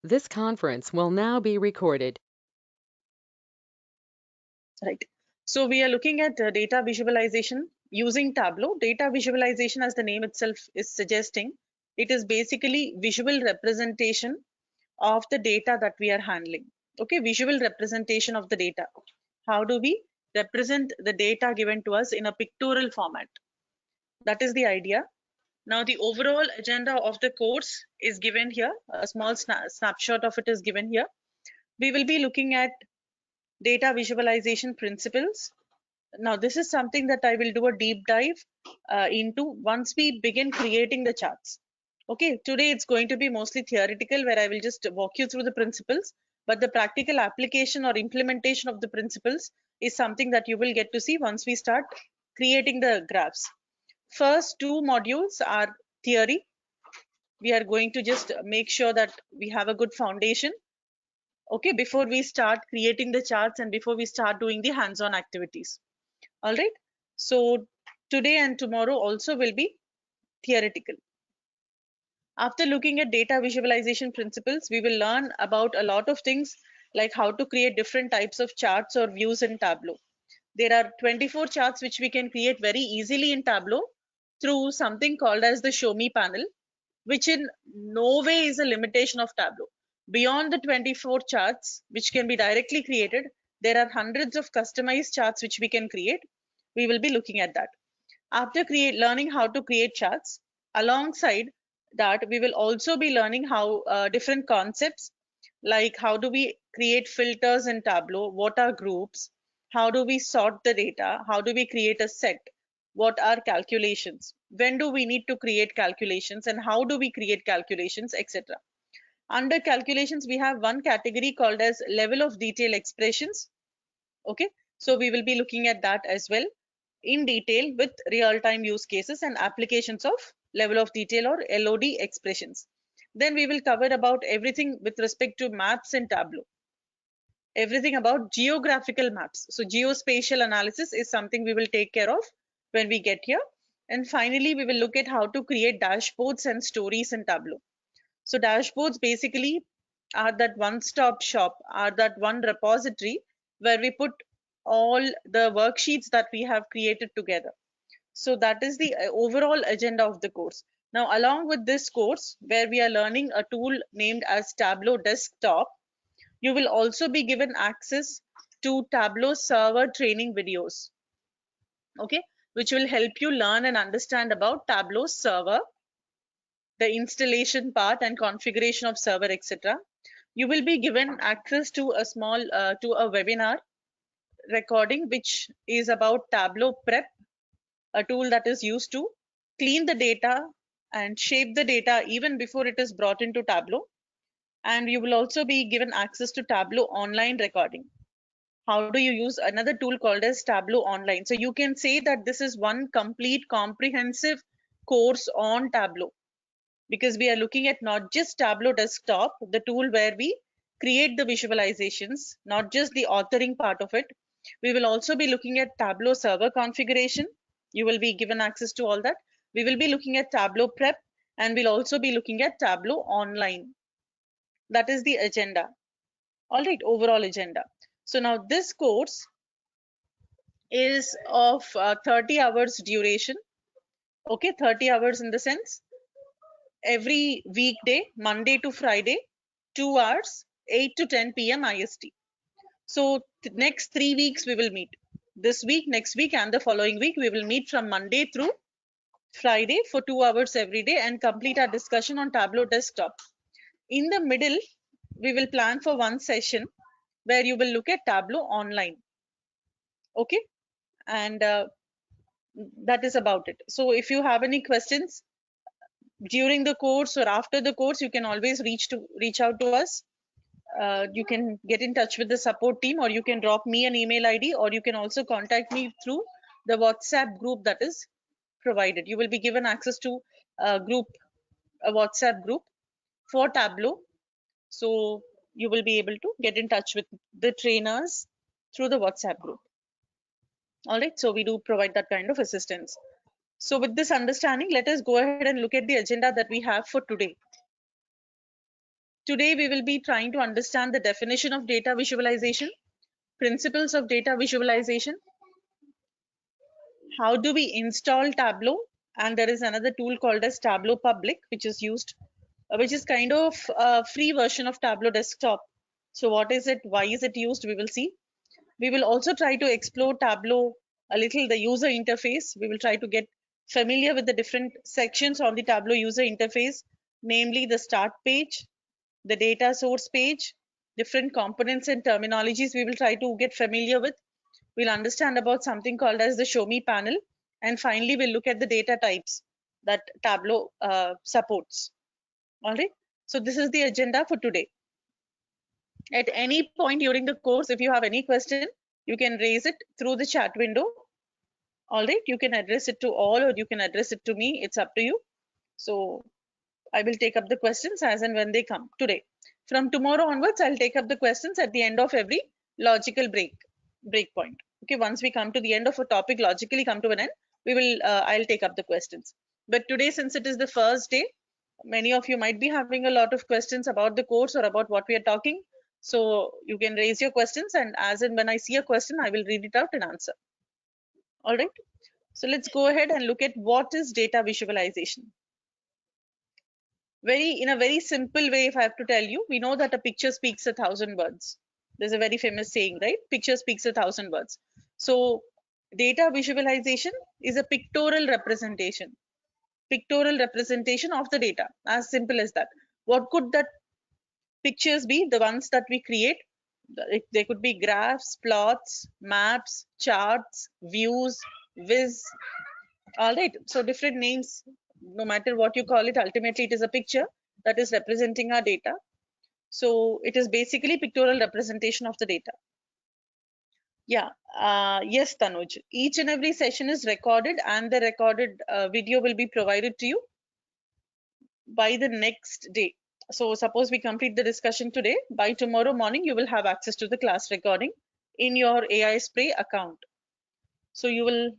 This conference will now be recorded. Right. So we are looking at data visualization using Tableau. Data visualization, as the name itself is suggesting, it is basically visual representation of the data that we are handling. Okay, visual representation of the data. How do we represent the data given to us in a pictorial format? That is the idea. Now, the overall agenda of the course is given here. A small snapshot of it is given here. We will be looking at data visualization principles. Now, this is something that I will do a deep dive into once we begin creating the charts. Okay, today it's going to be mostly theoretical, where I will just walk you through the principles, but the practical application or implementation of the principles is something that you will get to see once we start creating the graphs. First two modules are theory. We are going to just make sure that we have a good foundation, okay, before we start creating the charts and before we start doing the hands-on activities. All right. So today and tomorrow also will be theoretical. After looking at data visualization principles, we will learn about a lot of things like how to create different types of charts or views in Tableau. There are 24 charts which we can create very easily in Tableau through something called as the Show Me panel, which in no way is a limitation of Tableau. Beyond the 24 charts, which can be directly created, there are hundreds of customized charts which we can create. We will be looking at that. After learning how to create charts, alongside that, we will also be learning how different concepts like how do we create filters in Tableau, what are groups, how do we sort the data, how do we create a set, what are calculations, when do we need to create calculations, and how do we create calculations, etc. Under calculations, we have one category called as level of detail expressions. Okay, so we will be looking at that as well in detail with real-time use cases and applications of level of detail or LOD expressions. Then we will cover about everything with respect to maps in Tableau, everything about geographical maps. So geospatial analysis is something we will take care of when we get here. And finally, we will look at how to create dashboards and stories in Tableau. So dashboards basically are that one-stop shop, are that one repository where we put all the worksheets that we have created together. So that is the overall agenda of the course. Now, along with this course, where we are learning a tool named as Tableau Desktop, you will also be given access to Tableau server training videos, okay, which will help you learn and understand about Tableau server, the installation part and configuration of server, etc. You will be given access to a webinar recording, which is about Tableau Prep, a tool that is used to clean the data and shape the data even before it is brought into Tableau. And you will also be given access to Tableau online recording. How do you use another tool called as Tableau Online? So you can say that this is one complete comprehensive course on Tableau, because we are looking at not just Tableau Desktop, the tool where we create the visualizations, not just the authoring part of it. We will also be looking at Tableau server configuration. You will be given access to all that. We will be looking at Tableau Prep, and we'll also be looking at Tableau Online. That is the agenda. All right, overall agenda. So now this course is of 30 hours duration. Okay, 30 hours in the sense every weekday, Monday to Friday, 2 hours, 8 to 10 p.m. IST. So next 3 weeks we will meet. This week, next week, and the following week we will meet from Monday through Friday for 2 hours every day and complete our discussion on Tableau Desktop. In the middle, we will plan for one session where you will look at Tableau Online. Okay, and that is about it. So if you have any questions during the course or after the course, you can always reach out to us. You can get in touch with the support team, or you can drop me an email ID, or you can also contact me through the WhatsApp group that is provided. You will be given access to a WhatsApp group for Tableau. So you will be able to get in touch with the trainers through the WhatsApp group. All right, so we do provide that kind of assistance. So with this understanding, let us go ahead and look at the agenda that we have for today. Today, we will be trying to understand the definition of data visualization, principles of data visualization, how do we install Tableau, and there is another tool called as Tableau Public, which is used, which is kind of a free version of Tableau Desktop. So what is it? Why is it used? We will see. We will also try to explore Tableau a little, the user interface. We will try to get familiar with the different sections on the Tableau user interface, namely the start page, the data source page, different components and terminologies we will try to get familiar with. We'll understand about something called as the Show Me panel. And finally, we'll look at the data types that Tableau supports. All right. So this is the agenda for today. At any point during the course, if you have any question, you can raise it through the chat window. All right. You can address it to all or you can address it to me. It's up to you. So I will take up the questions as and when they come today. From tomorrow onwards, I'll take up the questions at the end of every logical break point. Okay, once we come to the end of a topic, logically come to an end, we will I'll take up the questions. But today, since it is the first day, many of you might be having a lot of questions about the course or about what we are talking. So you can raise your questions, and as and when I see a question, I will read it out and answer. All right. So let's go ahead and look at what is data visualization. In a very simple way, if I have to tell you, we know that a picture speaks 1,000 words. There's a very famous saying, right? Picture speaks 1,000 words. So data visualization is a pictorial representation of the data, as simple as that. What could that pictures be? The ones that we create, they could be graphs, plots, maps, charts, views, viz. All right, so different names, no matter what you call it, ultimately it is a picture that is representing our data. So it is basically pictorial representation of the data. Yeah, yes, Tanuj. Each and every session is recorded, and the recorded video will be provided to you by the next day. So suppose we complete the discussion today, by tomorrow morning, you will have access to the class recording in your AI Spray account. So you will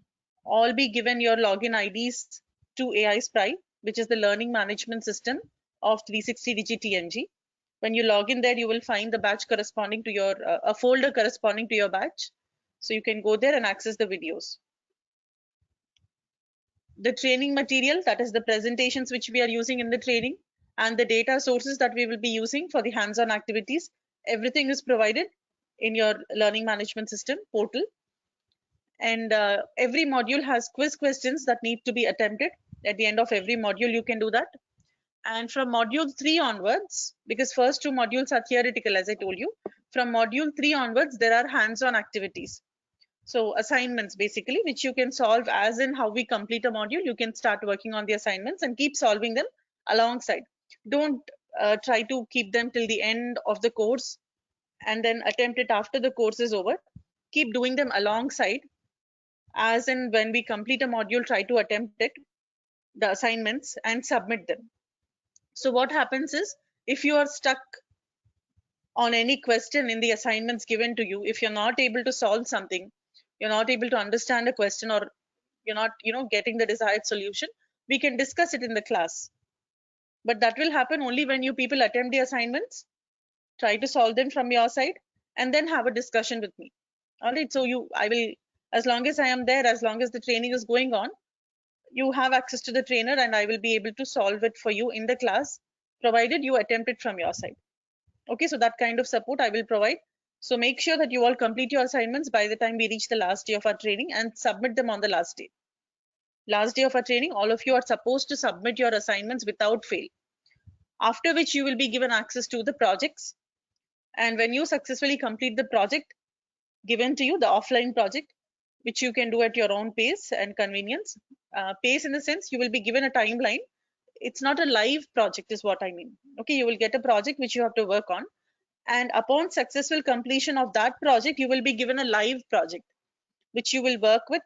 all be given your login IDs to AI Spray, which is the learning management system of 360DigiTMG. When you log in there, you will find the batch corresponding to your, a folder corresponding to your batch. So you can go there and access the videos. The training material, that is the presentations which we are using in the training, and the data sources that we will be using for the hands-on activities, everything is provided in your learning management system portal. And every module has quiz questions that need to be attempted at the end of every module. You can do that. And from module 3 onwards, because first 2 modules are theoretical, as I told you, from module 3 onwards, there are hands-on activities. So assignments basically, which you can solve as in how we complete a module. You can start working on the assignments and keep solving them alongside. Don't try to keep them till the end of the course and then attempt it after the course is over. Keep doing them alongside, as in when we complete a module, try to attempt it, the assignments, and submit them. So what happens is, if you are stuck on any question in the assignments given to you, if you're not able to solve something, you're not able to understand a question, or you're not getting the desired solution, we can discuss it in the class. But that will happen only when you people attempt the assignments, try to solve them from your side, and then have a discussion with me. All right, so I will, as long as I am there, as long as the training is going on, you have access to the trainer, and I will be able to solve it for you in the class, provided you attempt it from your side. Okay, so that kind of support I will provide. So make sure that you all complete your assignments by the time we reach the last day of our training, and submit them on the last day. Last day of our training, all of you are supposed to submit your assignments without fail. After which you will be given access to the projects. And when you successfully complete the project given to you, the offline project, which you can do at your own pace and convenience, pace in the sense you will be given a timeline. It's not a live project is what I mean. Okay, you will get a project which you have to work on, and upon successful completion of that project, you will be given a live project which you will work with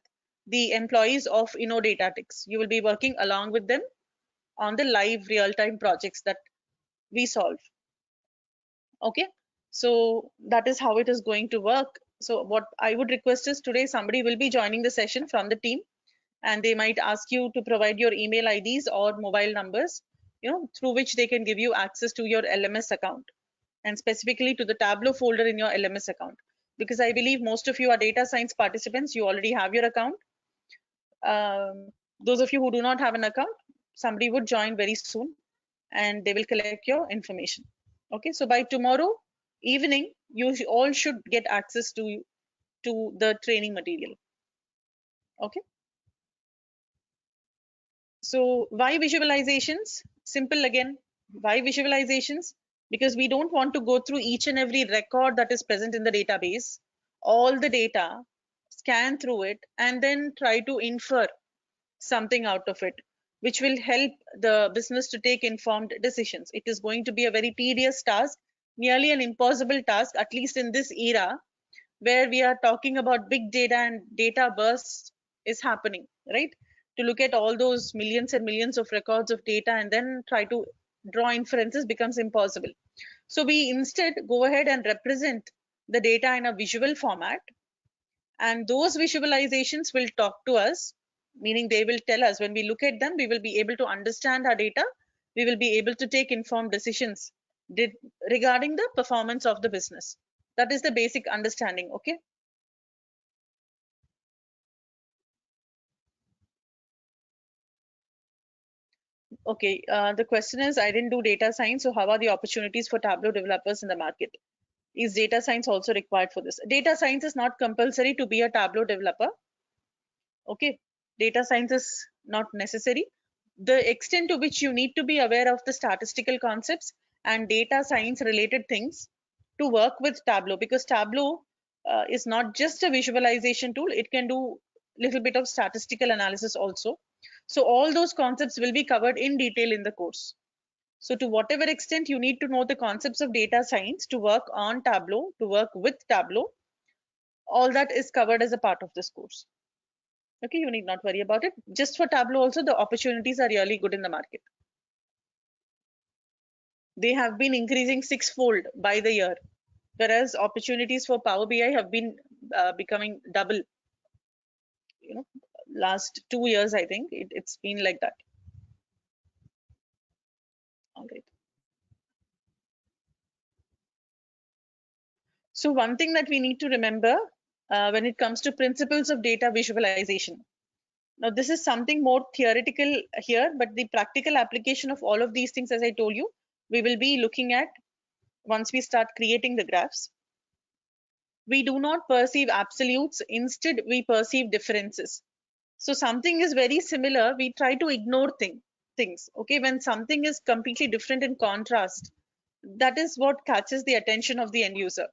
the employees of Innodatatics. You will be working along with them on the live real-time projects that we solve. Okay, so that is how it is going to work. So what I would request is, today somebody will be joining the session from the team, and they might ask you to provide your email IDs or mobile numbers through which they can give you access to your LMS account, and specifically to the Tableau folder in your LMS account. Because I believe most of you are data science participants, you already have your account. Those of you who do not have an account, somebody would join very soon and they will collect your information. Okay, so by tomorrow evening, you all should get access to the training material. Okay. So why visualizations? Simple again. Why visualizations? Because we don't want to go through each and every record that is present in the database, all the data, scan through it, and then try to infer something out of it, which will help the business to take informed decisions. It is going to be a very tedious task, nearly an impossible task, at least in this era where we are talking about big data and data bursts is happening, right? To look at all those millions and millions of records of data and then try to draw inferences becomes impossible. So we instead go ahead and represent the data in a visual format, and those visualizations will talk to us, meaning they will tell us, when we look at them, we will be able to understand our data, we will be able to take informed decisions regarding the performance of the business. That is the basic understanding. Okay. Okay, the question is, I didn't do data science, so how are the opportunities for Tableau developers in the market? Is data science also required for this? Data science is not compulsory to be a Tableau developer. Okay, data science is not necessary. The extent to which you need to be aware of the statistical concepts and data science related things to work with Tableau, because Tableau is not just a visualization tool, it can do little bit of statistical analysis also. So all those concepts will be covered in detail in the course. So to whatever extent you need to know the concepts of data science to work on Tableau, to work with Tableau, all that is covered as a part of this course. Okay, you need not worry about it. Just for Tableau also, the opportunities are really good in the market. They have been increasing sixfold by the year, whereas opportunities for Power BI have been becoming double. Last 2 years, I think it's been like that. All right. So one thing that we need to remember when it comes to principles of data visualization. Now, this is something more theoretical here, but the practical application of all of these things, as I told you, we will be looking at once we start creating the graphs. We do not perceive absolutes, instead we perceive differences. So something is very similar, we try to ignore things. Okay, when something is completely different in contrast, that is what catches the attention of the end user.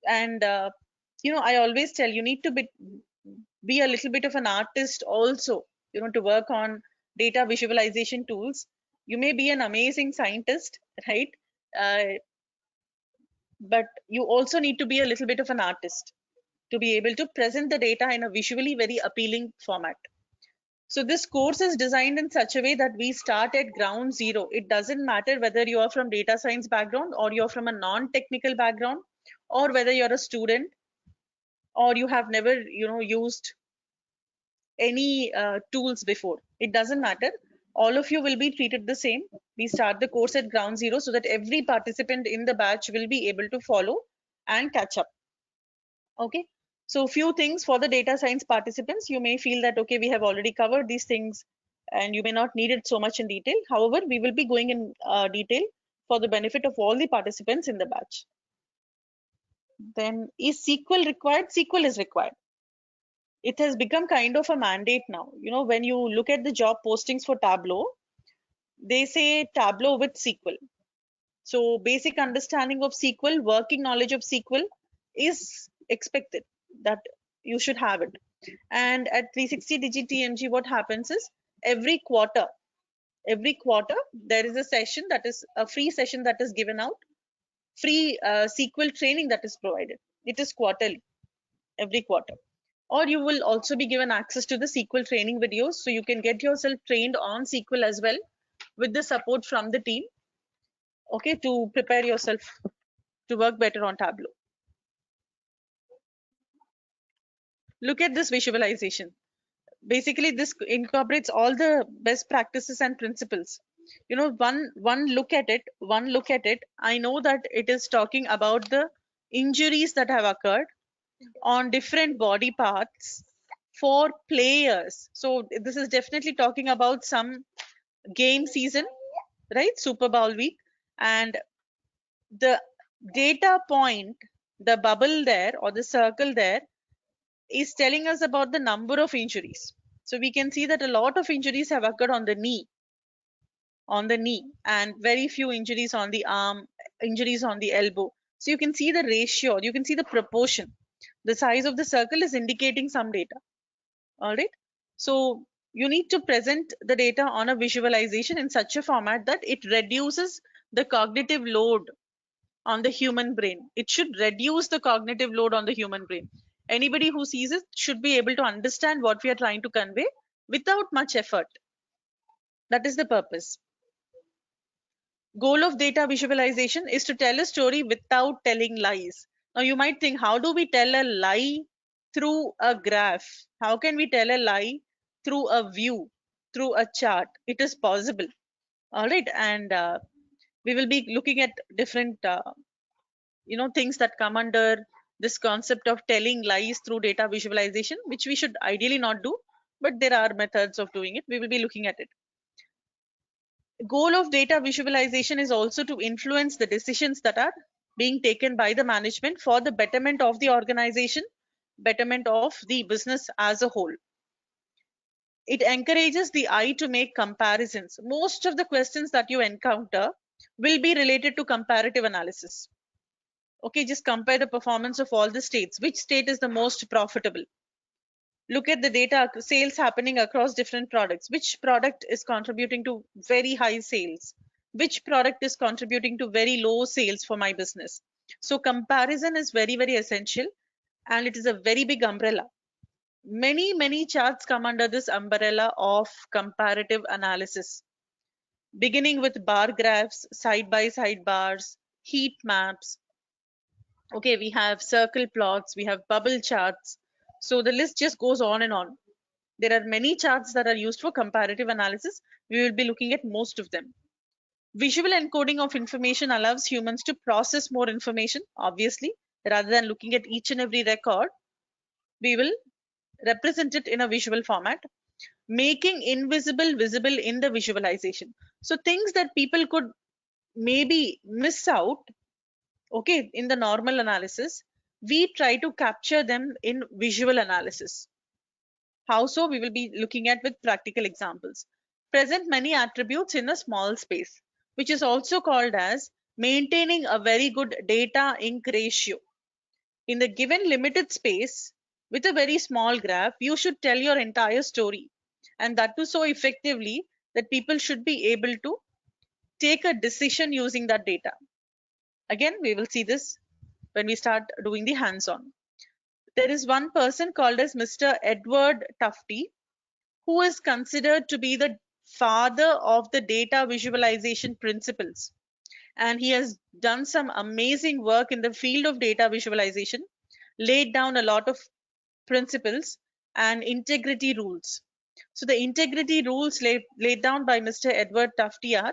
And I always tell you need to be a little bit of an artist also, to work on data visualization tools. You may be an amazing scientist, right? But you also need to be a little bit of an artist to be able to present the data in a visually very appealing format. So this course is designed in such a way that we start at ground zero. It doesn't matter whether you are from data science background or you're from a non-technical background, or whether you're a student or you have never used any tools before. It doesn't matter. All of you will be treated the same. We start the course at ground zero so that every participant in the batch will be able to follow and catch up. Okay, so few things for the data science participants. You may feel that, okay, we have already covered these things and you may not need it so much in detail. However, we will be going in detail for the benefit of all the participants in the batch. Then, is SQL required? SQL is required. It has become kind of a mandate now. When you look at the job postings for Tableau, they say Tableau with SQL. So basic understanding of SQL, working knowledge of SQL is expected, that you should have it. And at 360DigiTMG, what happens is every quarter, there is a session, that is a free session that is given out, free SQL training that is provided. It is quarterly, every quarter. Or you will also be given access to the SQL training videos, so you can get yourself trained on SQL as well with the support from the team, okay, to prepare yourself to work better on Tableau. Look at this visualization. Basically, this incorporates all the best practices and principles. One look at it, I know that it is talking about the injuries that have occurred on different body parts for players. So this is definitely talking about some game season, right? Super Bowl week. And the data point, the bubble there or the circle there, is telling us about the number of injuries. So we can see that a lot of injuries have occurred on the knee, and very few injuries on the arm, injuries on the elbow. So you can see the ratio, you can see the proportion. The size of the circle is indicating some data. All right. So you need to present the data on a visualization in such a format that it reduces the cognitive load on the human brain. It should reduce the cognitive load on the human brain. Anybody who sees it should be able to understand what we are trying to convey without much effort. That is the purpose. Goal of data visualization is to tell a story without telling lies. Now you might think, how do we tell a lie through a graph? How can we tell a lie through a view, through a chart? It is possible. All right. And we will be looking at different things that come under this concept of telling lies through data visualization, which we should ideally not do, but there are methods of doing it. We will be looking at it. Goal of data visualization is also to influence the decisions that are being taken by the management for the betterment of the organization, betterment of the business as a whole. It encourages the eye to make comparisons. Most of the questions that you encounter will be related to comparative analysis. Okay, just compare the performance of all the states. Which state is the most profitable? Look at the data sales happening across different products. Which product is contributing to very high sales? Which product is contributing to very low sales for my business? So comparison is very, very essential, and it is a very big umbrella. Many charts come under this umbrella of comparative analysis, beginning with bar graphs, side by side bars, heat maps. Okay, we have circle plots, we have bubble charts. So the list just goes on and on. There are many charts that are used for comparative analysis. We will be looking at most of them. Visual encoding of information allows humans to process more information, obviously. Rather than looking at each and every record, we will represent it in a visual format, making invisible visible in the visualization. So things that people could maybe miss out, okay, in the normal analysis, we try to capture them in visual analysis. How so? We will be looking at with practical examples. Present many attributes in a small space, which is also called as maintaining a very good data ink ratio. In the given limited space, with a very small graph, you should tell your entire story, and that too so effectively that people should be able to take a decision using that data. Again, we will see this when we start doing the hands-on. There is one person called as Mr. Edward Tufte, who is considered to be the father of the data visualization principles. And he has done some amazing work in the field of data visualization, laid down a lot of principles and integrity rules. So the integrity rules laid down by Mr. Edward Tufte are: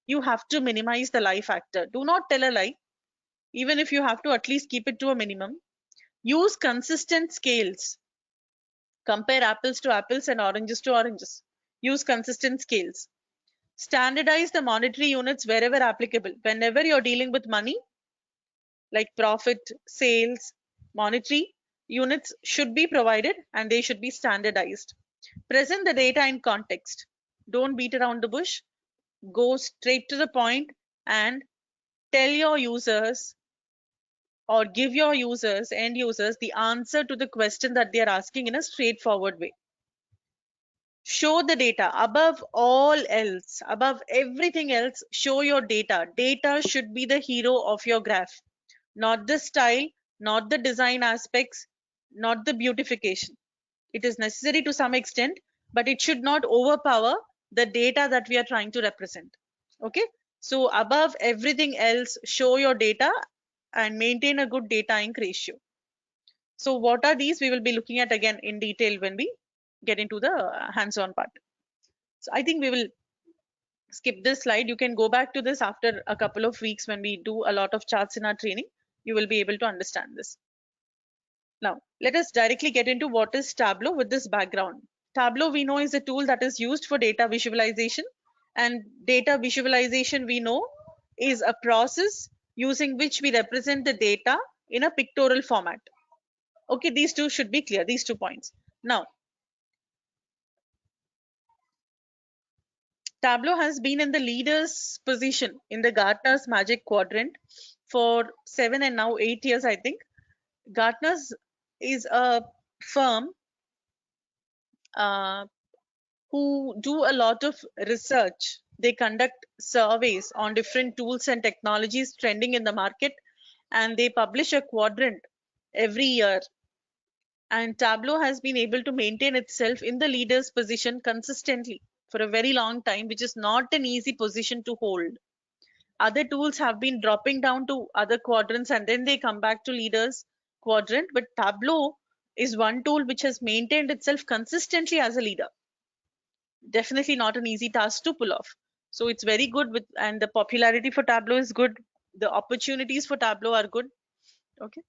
you have to minimize the lie factor. Do not tell a lie, even if you have to at least keep it to a minimum. Use consistent scales. Compare apples to apples and oranges to oranges. Use consistent scales. Standardize the monetary units wherever applicable. Whenever you're dealing with money, like profit, sales, monetary units should be provided and they should be standardized. Present the data in context. Don't beat around the bush. Go straight to the point and tell your users, or give your users, end users, the answer to the question that they are asking in a straightforward way. Show the data above all else, above everything else. Show your data. Data should be the hero of your graph, not the style, not the design aspects, not the beautification. It is necessary to some extent, but it should not overpower the data that we are trying to represent. Okay, so above everything else, show your data and maintain a good data ink ratio. So what are these? We will be looking at again in detail when we get into the hands-on part. So I think we will skip this slide. You can go back to this after a couple of weeks when we do a lot of charts in our training. You will be able to understand this. Now, let us directly get into what is Tableau with this background. Tableau, we know, is a tool that is used for data visualization, and data visualization, we know, is a process using which we represent the data in a pictorial format. Okay, these two should be clear, these 2 points. Now, Tableau has been in the leader's position in the Gartner's Magic Quadrant for 7 and now 8 years, I think. Gartner's is a firm who do a lot of research. They conduct surveys on different tools and technologies trending in the market, and they publish a quadrant every year. And Tableau has been able to maintain itself in the leader's position consistently for a very long time, which is not an easy position to hold. Other tools have been dropping down to other quadrants and then they come back to leaders quadrant, but Tableau is one tool which has maintained itself consistently as a leader. Definitely not an easy task to pull off. So it's very good with, and the popularity for Tableau is good. The opportunities for Tableau are good. Okay.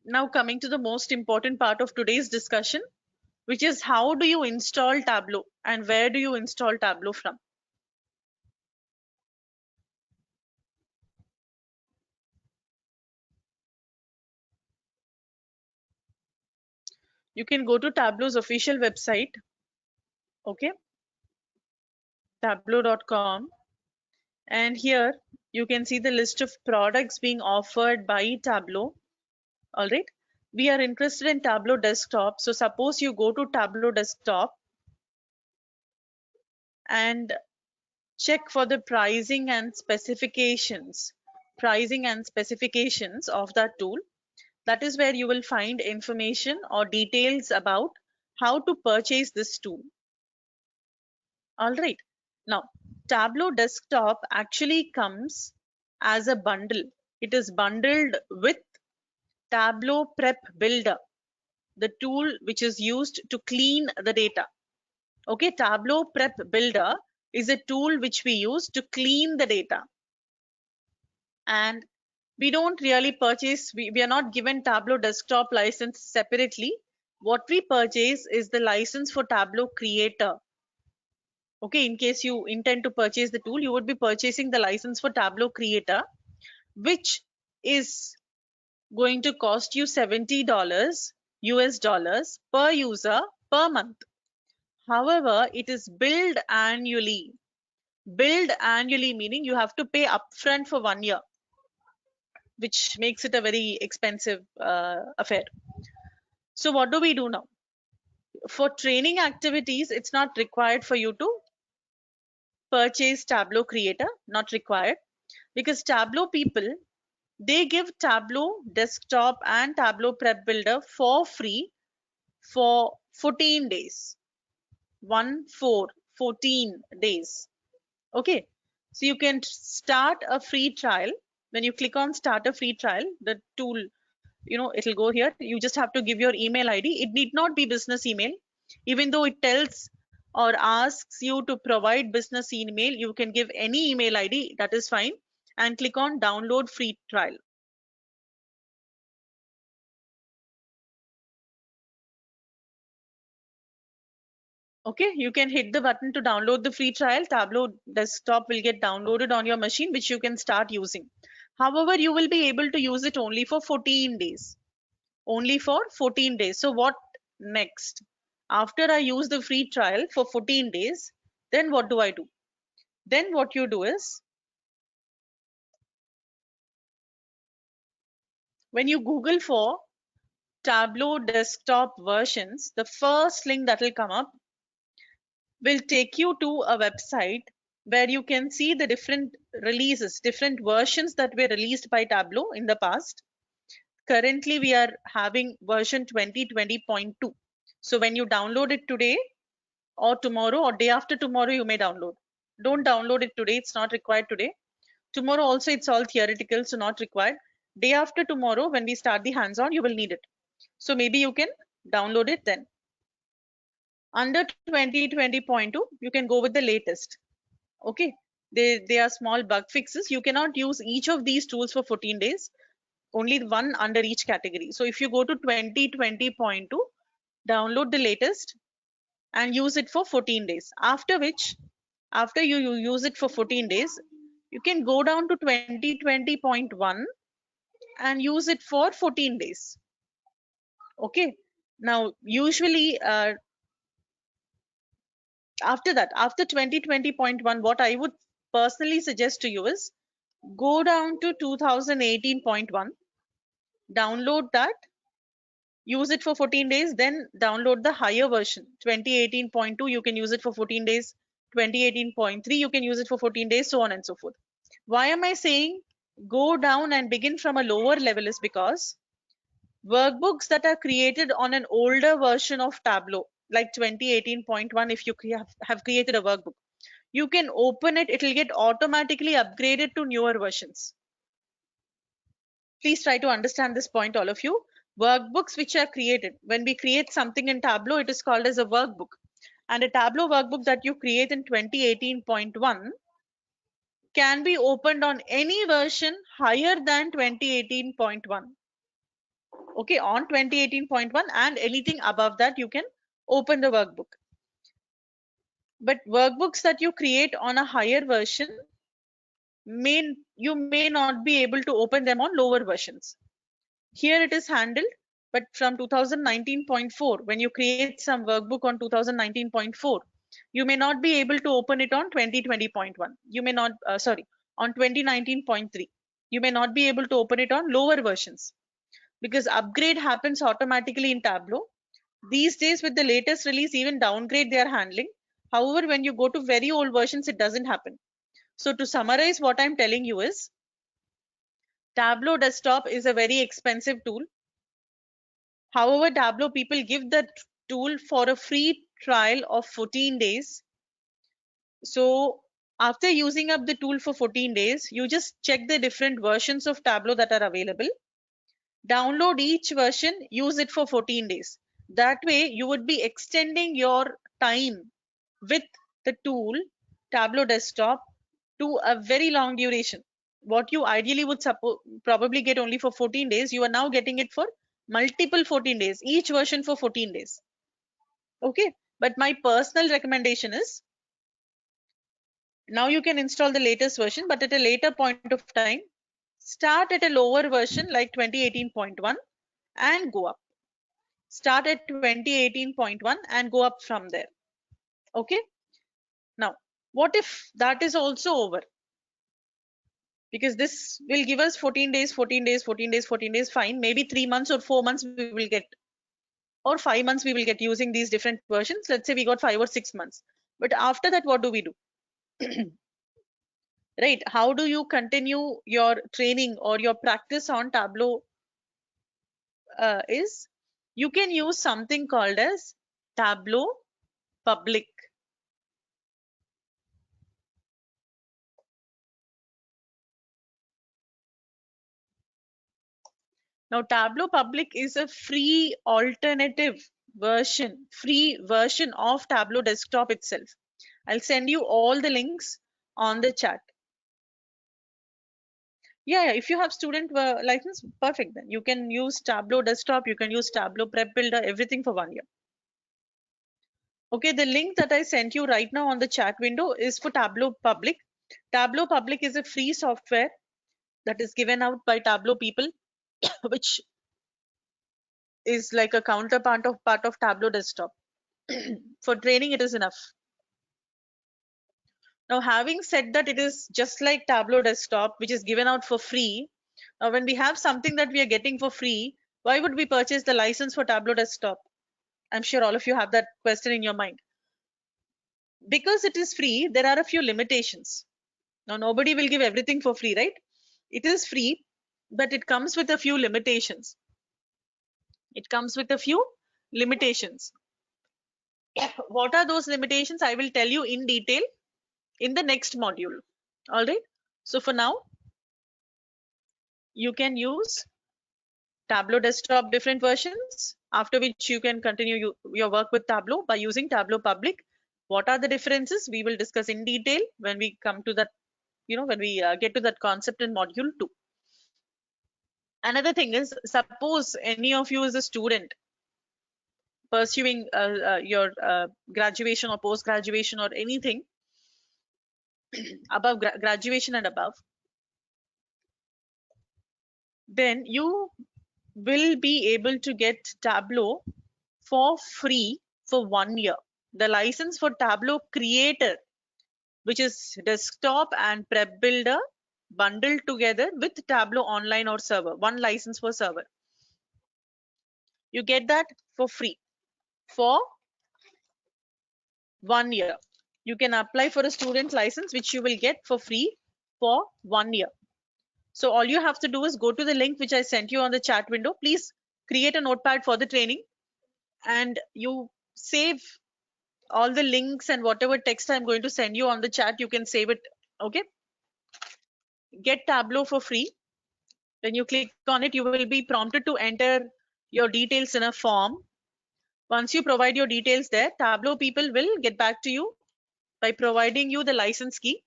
Now coming to the most important part of today's discussion, which is how do you install Tableau and where do you install Tableau from? You can go to Tableau's official website, okay, tableau.com, and here you can see the list of products being offered by Tableau. All right, we are interested in Tableau desktop. So suppose you go to Tableau desktop and check for the pricing and specifications of that tool. That is where you will find information or details about how to purchase this tool. All right, now Tableau desktop actually comes as a bundle. It is bundled with Tableau Prep Builder, the tool which is used to clean the data. Okay, Tableau Prep Builder is a tool which we use to clean the data. And we don't really purchase, we are not given Tableau desktop license separately. What we purchase is the license for Tableau Creator. Okay, in case you intend to purchase the tool, you would be purchasing the license for Tableau Creator, which is going to cost you $70 US dollars per user per month. However, it is billed annually. Billed annually meaning you have to pay upfront for 1 year, which makes it a very expensive affair. So what do we do now? For training activities, it's not required for you to purchase Tableau Creator, not required, because Tableau people, they give Tableau desktop and Tableau Prep Builder for free for 14 days. 14 days. Okay, so you can start a free trial. When you click on start a free trial, the tool, it'll go here. You just have to give your email ID. It need not be business email. Even though it tells or asks you to provide business email, you can give any email ID, that is fine, and click on download free trial. Okay, you can hit the button to download the free trial. Tableau desktop will get downloaded on your machine, which you can start using. However, you will be able to use it only for 14 days. Only for 14 days. So what next? After I use the free trial for 14 days, then what do I do? Then what you do is, when you Google for Tableau desktop versions, the first link that will come up will take you to a website where you can see the different releases, different versions that were released by Tableau in the past. Currently, we are having version 2020.2. So when you download it today or tomorrow or day after tomorrow, you may download. Don't download it today. It's not required today. Tomorrow also, it's all theoretical, so not required. Day after tomorrow, when we start the hands-on, you will need it. So maybe you can Download it then. Under 2020.2, you can go with the latest. Okay, they are small bug fixes. You cannot use each of these tools for 14 days, only one under each category. So if you go to 2020.2, download the latest and use it for 14 days. After which, after you use it for 14 days, you can go down to 2020.1 and use it for 14 days. Okay, now usually after that, after 2020.1, what I would personally suggest to you is go down to 2018.1, download that, use it for 14 days, then download the higher version 2018.2. You can use it for 14 days, 2018.3, you can use it for 14 days, so on and so forth. Why am I saying go down and begin from a lower level? Is because workbooks that are created on an older version of Tableau, like 2018.1, if you have created a workbook, you can open it, it will get automatically upgraded to newer versions. Please try to understand this point, all of you. Workbooks which are created, when we create something in Tableau, it is called as a workbook. And a Tableau workbook that you create in 2018.1 can be opened on any version higher than 2018.1. Okay, on 2018.1 and anything above that, you can open the workbook. But workbooks that you create on a higher version, you may not be able to open them on lower versions. Here it is handled, but from 2019.4, when you create some workbook on 2019.4, you may not be able to open it on 2020.1. You may not, on 2019.3. You may not be able to open it on lower versions because upgrade happens automatically in Tableau. These days with the latest release, even downgrade they are handling. However, when you go to very old versions, it doesn't happen. So to summarize, what I'm telling you is Tableau Desktop is a very expensive tool. However, Tableau people give the tool for a free trial of 14 days. So after using up the tool for 14 days, you just check the different versions of Tableau that are available. Download each version, use it for 14 days. That way you would be extending your time with the tool Tableau Desktop to a very long duration. What you ideally would probably get only for 14 days, you are now getting it for multiple 14 days, each version for 14 days. Okay, but my personal recommendation is now you can install the latest version, but at a later point of time, start at a lower version like 2018.1 and go up. Start at 2018.1 and go up from there. Okay, now what if that is also over? Because this will give us 14 days, 14 days, 14 days, 14 days, fine. Maybe 3 months or 4 months we will get, or 5 months we will get using these different versions. Let's say we got 5 or 6 months. But after that, what do we do? Right? How do you continue your training or your practice on Tableau? Is you can use something called as Tableau Public. Now, Tableau Public is a free alternative version, free version of Tableau Desktop itself. I'll send you all the links on the chat. Yeah, if you have student license, perfect. Then you can use Tableau Desktop, you can use Tableau Prep Builder, everything for 1 year. Okay, the link that I sent you right now on the chat window is for Tableau Public. Tableau Public is a free software that is given out by Tableau people, which is like a counterpart of part of Tableau Desktop. For training, it is enough. Now, having said that, it is just like Tableau Desktop, which is given out for free. Now, when we have something that we are getting for free, why would we purchase the license for Tableau Desktop? I'm sure all of you have that question in your mind. Because it is free, there are a few limitations. Now, nobody will give everything for free, right? It is free, but it comes with a few limitations. It comes with a few limitations. What are those limitations? I will tell you in detail in the next module. All right. So for now, you can use Tableau Desktop different versions. after which you can continue your work with Tableau by using Tableau Public. What are the differences? We will discuss in detail when we come to that, when we get to that concept in module 2. Another thing is, suppose any of you is a student pursuing your graduation or post graduation or anything above graduation and above, then you will be able to get Tableau for free for 1 year. The license for Tableau Creator, which is desktop and prep builder bundled together with Tableau online or server, one license for server. You get that for free for 1 year. You can apply for a student license, which you will get for free for 1 year. So all you have to do is go to the link which I sent you on the chat window. Please create a notepad for the training and you save all the links and whatever text I'm going to send you on the chat. You can save it. Okay. Get Tableau for free. When you click on it, you will be prompted to enter your details in a form. Once you provide your details there, Tableau people will get back to you by providing you the license key.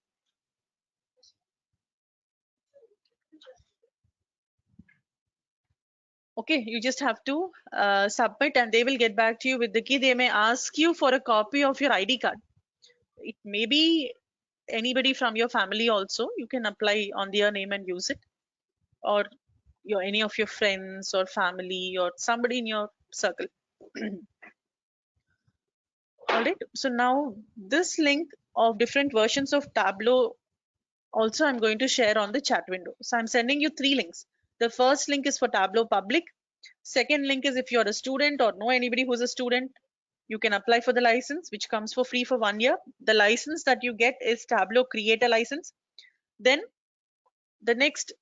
Okay, you just have to submit and they will get back to you with the key. They may ask you for a copy of your ID card. It may be anybody from your family also. You can apply on their name and use it, or any of your friends or family or somebody in your circle. All right, so now this link of different versions of Tableau also I'm going to share on the chat window. So I'm sending you 3 links. The first link is for Tableau Public. Second link is if you're a student or know anybody who's a student, you can apply for the license, which comes for free for 1 year. The license that you get is Tableau Creator license. Then the next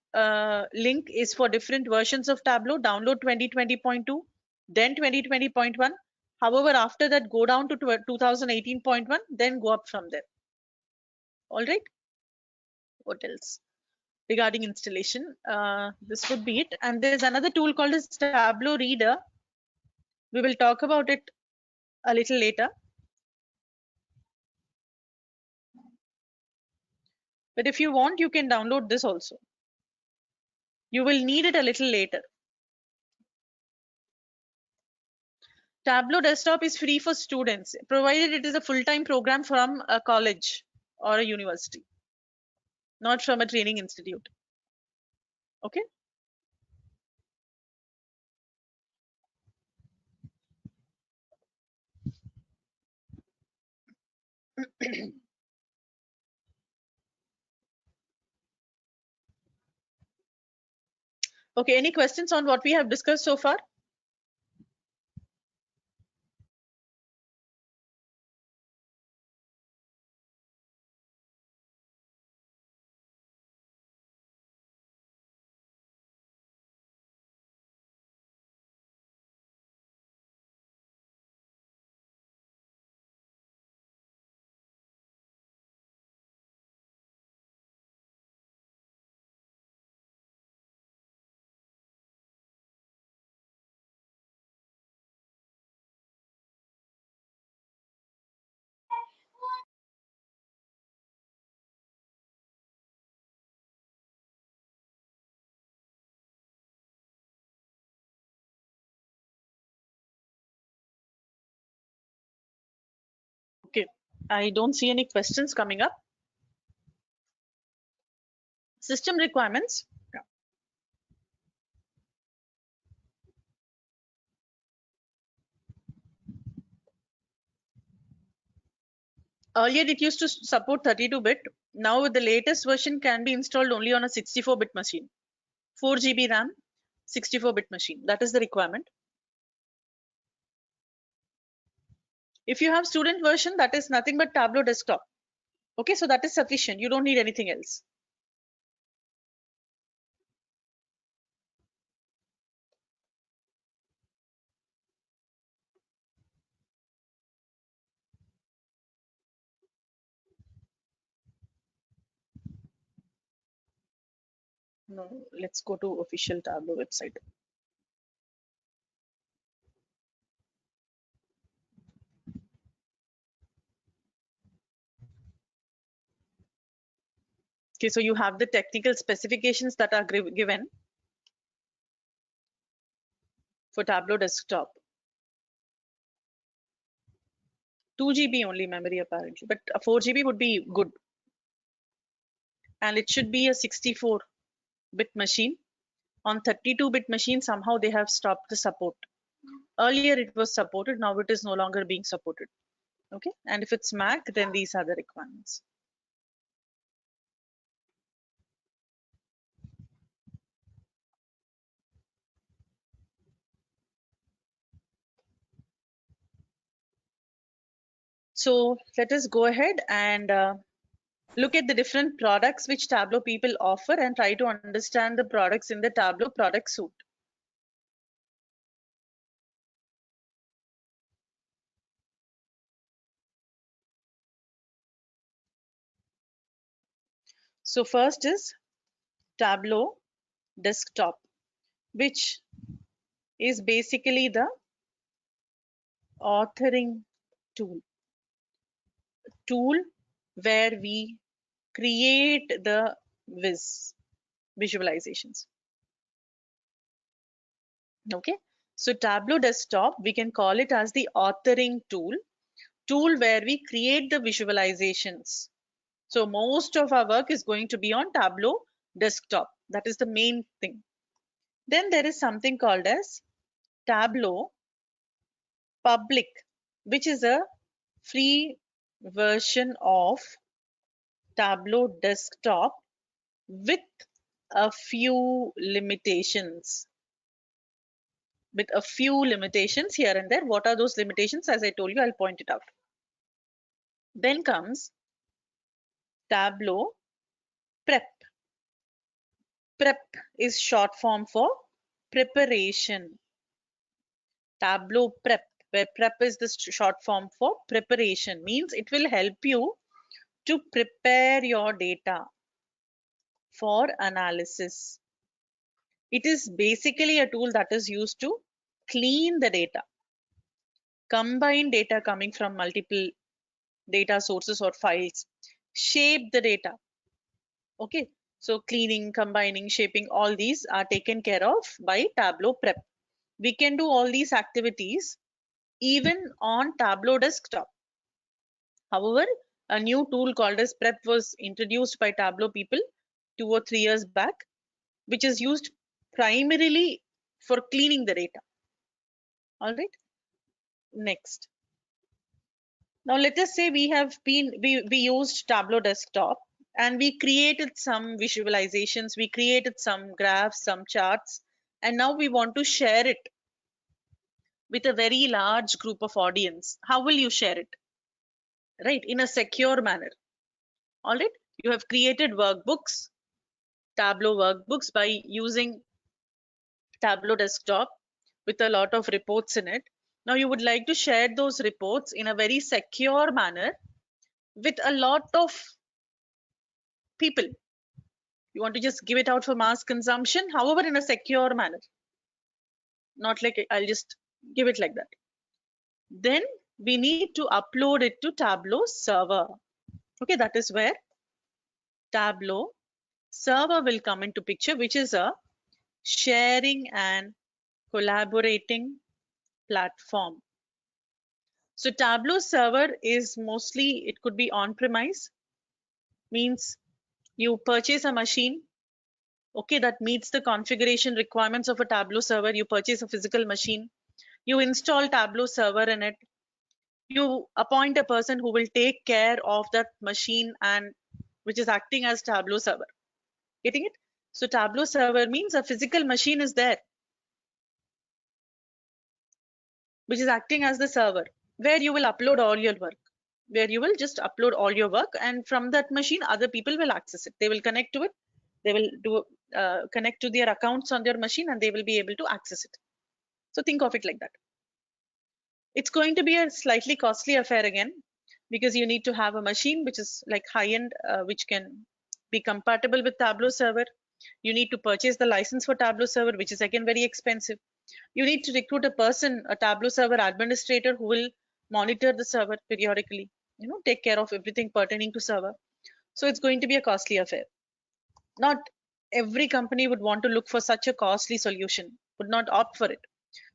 link is for different versions of Tableau. Download 2020.2, then 2020.1. However, after that, go down to 2018.1, then go up from there. All right. What else? Regarding installation, this would be it. And there's another tool called as Tableau Reader. We will talk about it a little later. But if you want, you can download this also. You will need it a little later. Tableau Desktop is free for students, provided it is a full-time program from a college or a university, not from a training institute. Okay. Okay, any questions on what we have discussed so far? Okay, I don't see any questions coming up. System requirements. Earlier it used to support 32-bit. Now with the latest version can be installed only on a 64-bit machine. 4 GB RAM, 64-bit machine. That is the requirement. If you have student version, that is nothing but Tableau Desktop. Okay, so that is sufficient. You don't need anything else. No, let's go to official Tableau website. Okay, so you have the technical specifications that are given for Tableau desktop. 2 GB only memory apparently, but a 4 GB would be good. And it should be a 64-bit machine. On 32-bit machine, somehow they have stopped the support. Earlier it was supported, now it is no longer being supported. Okay, and if it's Mac, then these are the requirements. So let us go ahead and look at the different products which Tableau people offer and try to understand the products in the Tableau product suite. So first is Tableau desktop, which is basically the authoring tool where we create the visualizations. Okay, so Tableau desktop, we can call it as the authoring tool where we create the visualizations. So most of our work is going to be on Tableau desktop. That is the main thing. Then there is something called as Tableau public, which is a free version of Tableau desktop with a few limitations. Here and there. What are those limitations? As I told you, I'll point it out. Then comes Tableau prep. Prep is short form for preparation. Tableau prep, where prep is the short form for preparation, means it will help you to prepare your data for analysis. It is basically a tool that is used to clean the data, combine data coming from multiple data sources or files, shape the data. Okay, so cleaning, combining, shaping, all these are taken care of by Tableau prep. We can do all these activities even on Tableau desktop. However, a new tool called as prep was introduced by Tableau people 2 or 3 years back, which is used primarily for cleaning the data. All right, next. Now let us say we used Tableau desktop and we created some visualizations, we created some graphs, some charts, and now we want to share it with a very large group of audience. How will you share it? Right, in a secure manner. All right, you have created workbooks, Tableau workbooks, by using Tableau desktop with a lot of reports in it. Now you would like to share those reports in a very secure manner with a lot of people. You want to just give it out for mass consumption, however, in a secure manner. Not like I'll just give it like that. Then we need to upload it to Tableau server. Okay, that is where Tableau server will come into picture, which is a sharing and collaborating platform. So Tableau server is mostly, it could be on-premise, means you purchase a machine, okay, that meets the configuration requirements of a Tableau server. You purchase a physical machine, you install Tableau server in it, you appoint a person who will take care of that machine and which is acting as Tableau server. Getting it? So Tableau server means a physical machine is there, which is acting as the server, where you will upload all your work, where you will just upload all your work, and from that machine other people will access it. They will connect to it, they will do connect to their accounts on their machine, and they will be able to access it. So think of it like that. It's going to be a slightly costly affair again, because you need to have a machine which is like high-end, which can be compatible with Tableau server. You need to purchase the license for Tableau server, which is again very expensive. You need to recruit a person, a Tableau server administrator, who will monitor the server periodically, take care of everything pertaining to server. So it's going to be a costly affair. Not every company would want to look for such a costly solution, would not opt for it.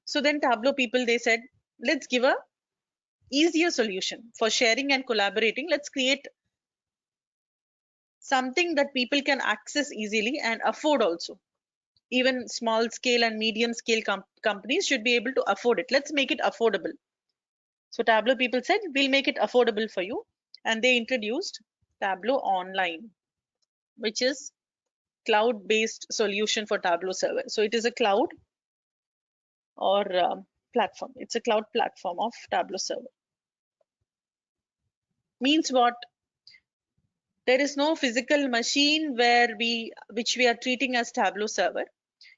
So then Tableau people, they said, let's give a easier solution for sharing and collaborating. Let's create something that people can access easily and afford also. Even small scale and medium scale companies should be able to afford it. Let's make it affordable. So Tableau people said, we'll make it affordable for you. And they introduced Tableau Online, which is cloud-based solution for Tableau server. So it is a cloud or platform. It's a cloud platform of Tableau server. Means what? There is no physical machine which we are treating as Tableau server.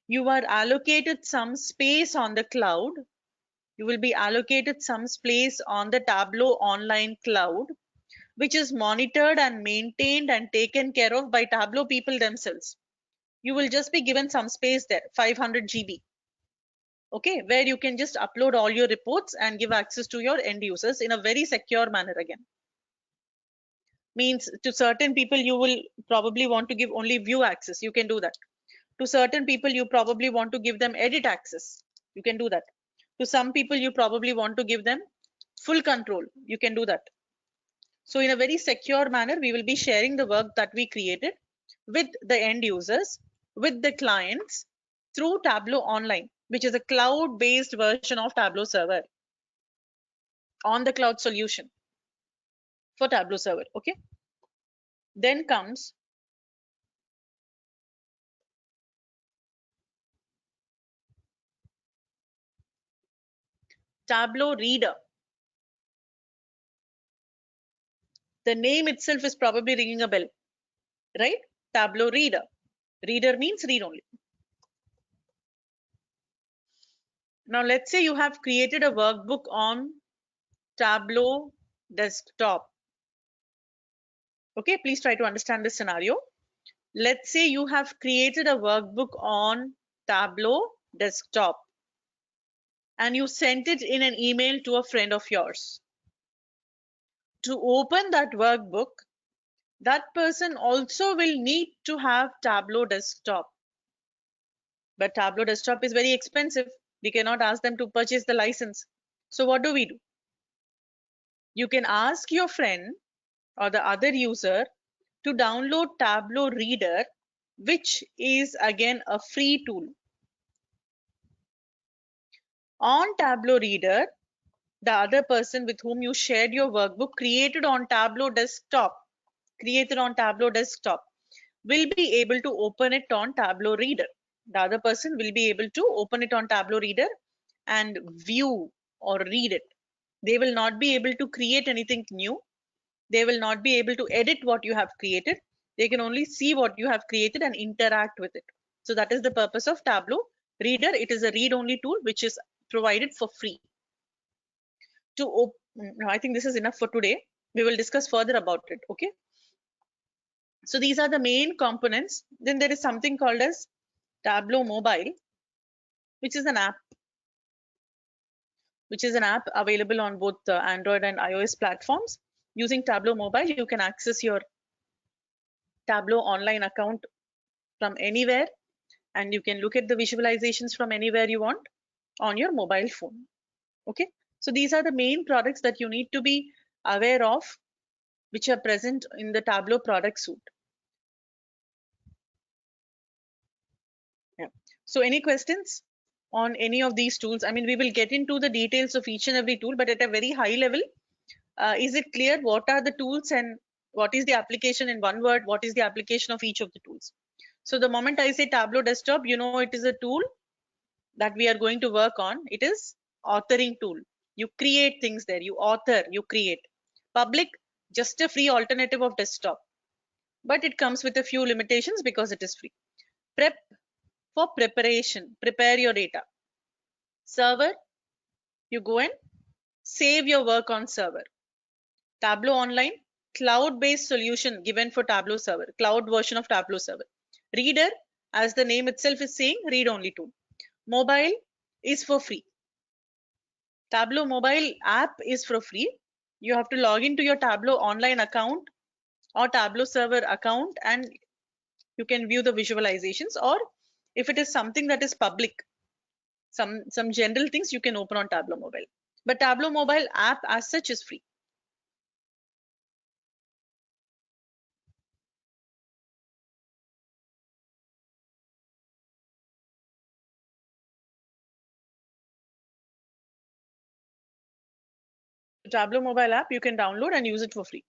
You are allocated some space on the cloud. You will be allocated some space on the Tableau online cloud, which is monitored and maintained and taken care of by Tableau people themselves. You will just be given some space there, 500 GB. Okay, where you can just upload all your reports and give access to your end users in a very secure manner again. Means to certain people, you will probably want to give only view access. You can do that. To certain people, you probably want to give them edit access. You can do that. To some people, you probably want to give them full control. You can do that. So in a very secure manner, we will be sharing the work that we created with the end users, with the clients through Tableau Online, which is a cloud-based version of Tableau Server, on the cloud solution for Tableau Server. Okay. Then comes Tableau Reader. The name itself is probably ringing a bell, right? Tableau Reader. Reader means read only. Now let's say you have created a workbook on Tableau desktop. Okay, please try to understand this scenario. Let's say you have created a workbook on Tableau desktop and you sent it in an email to a friend of yours. To open that workbook, that person also will need to have Tableau desktop. But Tableau desktop is very expensive. We cannot ask them to purchase the license. So what do we do? You can ask your friend or the other user to download Tableau Reader, which is again a free tool. On Tableau Reader, the other person with whom you shared your workbook created on Tableau desktop will be able to open it on Tableau Reader. The other person will be able to open it on Tableau Reader and view or read it. They will not be able to create anything new. They will not be able to edit what you have created. They can only see what you have created and interact with it. So that is the purpose of Tableau Reader. It is a read-only tool which is provided for free. I think this is enough for today. We will discuss further about it. Okay. So these are the main components. Then there is something called as Tableau Mobile, which is an app available on both Android and iOS platforms. Using Tableau Mobile, you can access your Tableau online account from anywhere, and you can look at the visualizations from anywhere you want on your mobile phone. Okay, so these are the main products that you need to be aware of, which are present in the Tableau product suite. Yeah. So any questions on any of these tools? I mean, we will get into the details of each and every tool, but at a very high level, is it clear what are the tools and what is the application? In one word, what is the application of each of the tools? So the moment I say Tableau desktop, you know it is a tool that we are going to work on. It is authoring tool. You create things there, you author, you create. Public, just a free alternative of desktop, but it comes with a few limitations because it is free. Prep, for preparation, prepare your data. Server, you go and save your work on server. Tableau Online, cloud-based solution given for Tableau server, cloud version of Tableau server. Reader, as the name itself is saying, read-only tool. Mobile is for free. Tableau mobile app is for free. You have to log into your Tableau online account or Tableau server account and you can view the visualizations, or if it is something that is public, some general things, you can open on Tableau Mobile. But Tableau Mobile app as such is free. The Tableau Mobile app you can download and use it for free.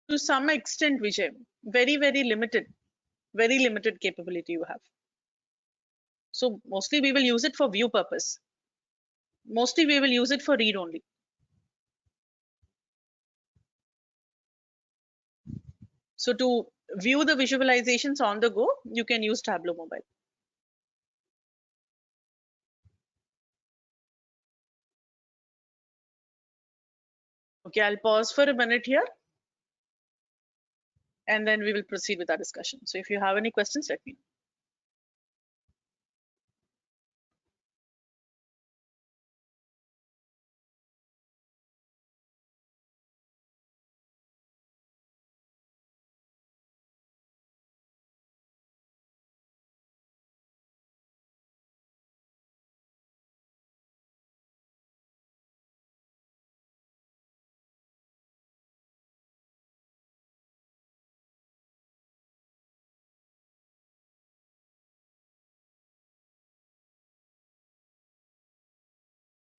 To some extent, Vijay, very limited capability you have. So mostly we will use it for view purpose. Mostly we will use it for read only. So to view the visualizations on the go, you can use Tableau Mobile. Okay, I'll pause for a minute here, and then we will proceed with our discussion. So if you have any questions, let me know.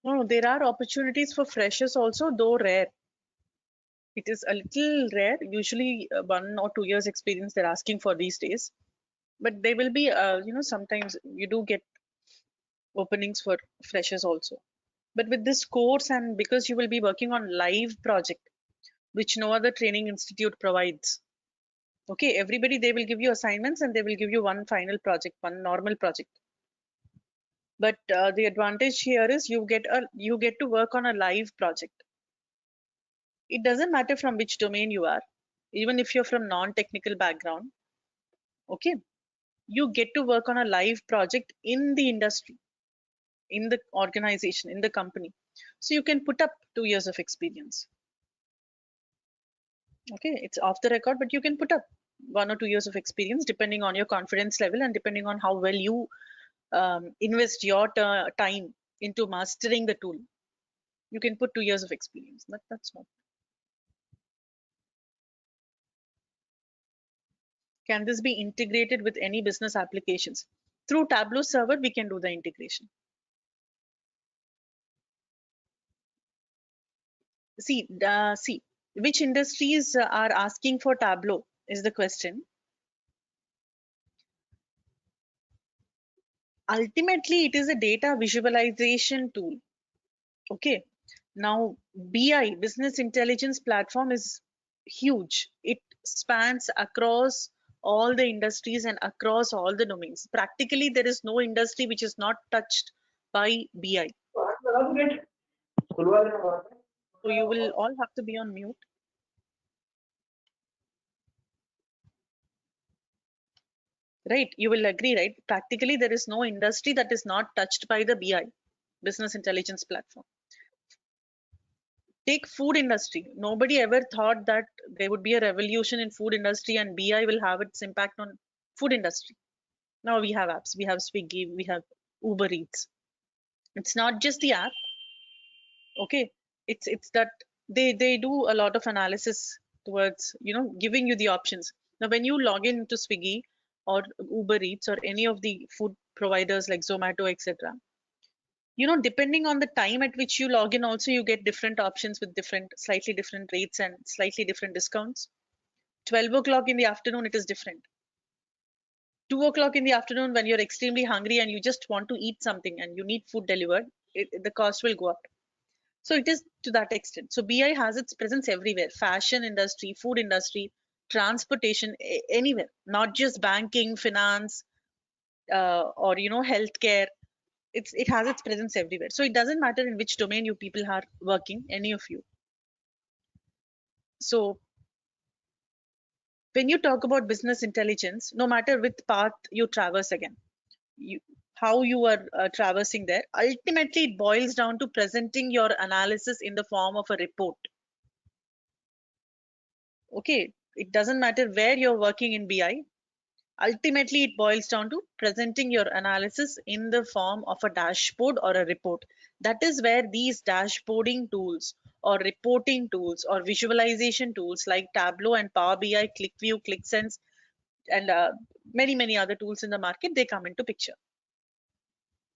No, there are opportunities for freshers also, though rare. It is a little rare. Usually 1 or 2 years experience they're asking for these days. But they will be, sometimes you do get openings for freshers also. But with this course, and because you will be working on live project, which no other training institute provides. Okay, everybody, they will give you assignments and they will give you one final project, one normal project. But the advantage here is you get to work on a live project. It doesn't matter from which domain you are, even if you're from non-technical background. Okay, you get to work on a live project in the industry, in the organization, in the company. So you can put up 2 years of experience. Okay, it's off the record, but you can put up 1 or 2 years of experience depending on your confidence level and depending on how well you invest your time into mastering the tool. You can put 2 years of experience. That's not. Can this be integrated with any business applications? Through Tableau server, we can do the integration. See, which industries are asking for Tableau is the question. Ultimately, it is a data visualization tool. Okay. Now, BI, business intelligence platform, is huge. It spans across all the industries and across all the domains. Practically, there is no industry which is not touched by BI. So you will all have to be on mute. Right, you will agree, right? Practically, there is no industry that is not touched by the BI, business intelligence platform. Take food industry. Nobody ever thought that there would be a revolution in food industry and BI will have its impact on food industry. Now we have apps, we have Swiggy, we have Uber Eats. It's not just the app. Okay, it's that they do a lot of analysis towards giving you the options. Now when you log in to Swiggy or Uber Eats or any of the food providers like Zomato, etc., depending on the time at which you log in, also you get different options with slightly different rates and slightly different discounts. 12 o'clock in the afternoon, it is different. 2 o'clock in the afternoon, when you're extremely hungry and you just want to eat something and you need food delivered, the cost will go up. So it is to that extent. So BI has its presence everywhere: fashion industry, food industry, transportation, anywhere, not just banking, finance, or healthcare. It has its presence everywhere. So it doesn't matter in which domain you people are working, any of you. So when you talk about business intelligence, no matter which path you traverse, again, you, how you are traversing there, ultimately it boils down to presenting your analysis in the form of a report. Okay, it doesn't matter where you're working in BI. Ultimately, it boils down to presenting your analysis in the form of a dashboard or a report. That is where these dashboarding tools or reporting tools or visualization tools like Tableau and Power BI, ClickView, ClickSense, and many other tools in the market, they come into picture.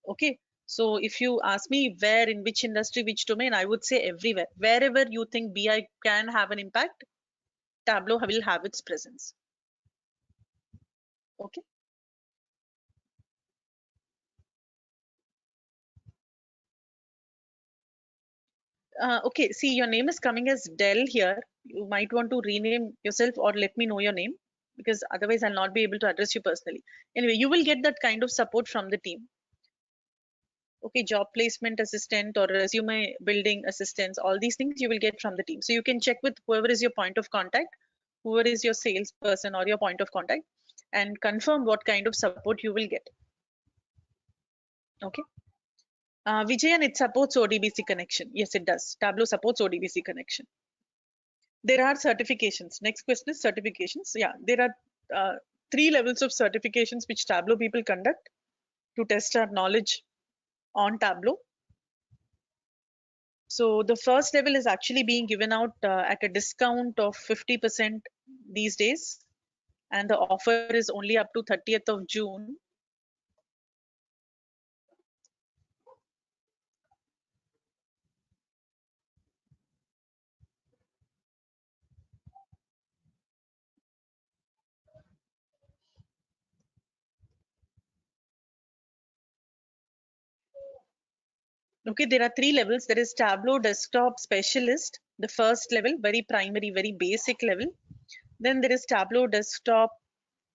Okay. So if you ask me where, in which industry, which domain, I would say everywhere. Wherever you think BI can have an impact, Tableau will have its presence. Okay. Okay, see, your name is coming as Dell here. You might want to rename yourself or let me know your name, because otherwise I'll not be able to address you personally. Anyway, you will get that kind of support from the team. Okay, job placement assistant or resume building assistance, all these things you will get from the team. So you can check with whoever is your point of contact, whoever is your salesperson or your point of contact, and confirm what kind of support you will get. Okay. Vijayan, it supports ODBC connection. Yes, it does. Tableau supports ODBC connection. There are certifications. Next question is certifications. Yeah, there are 3 levels of certifications which Tableau people conduct to test our knowledge on Tableau. So the first level is actually being given out at a discount of 50% these days, and the offer is only up to 30th of June. Okay, there are 3 levels. There is Tableau Desktop Specialist, the first level, very primary, very basic level. Then there is Tableau Desktop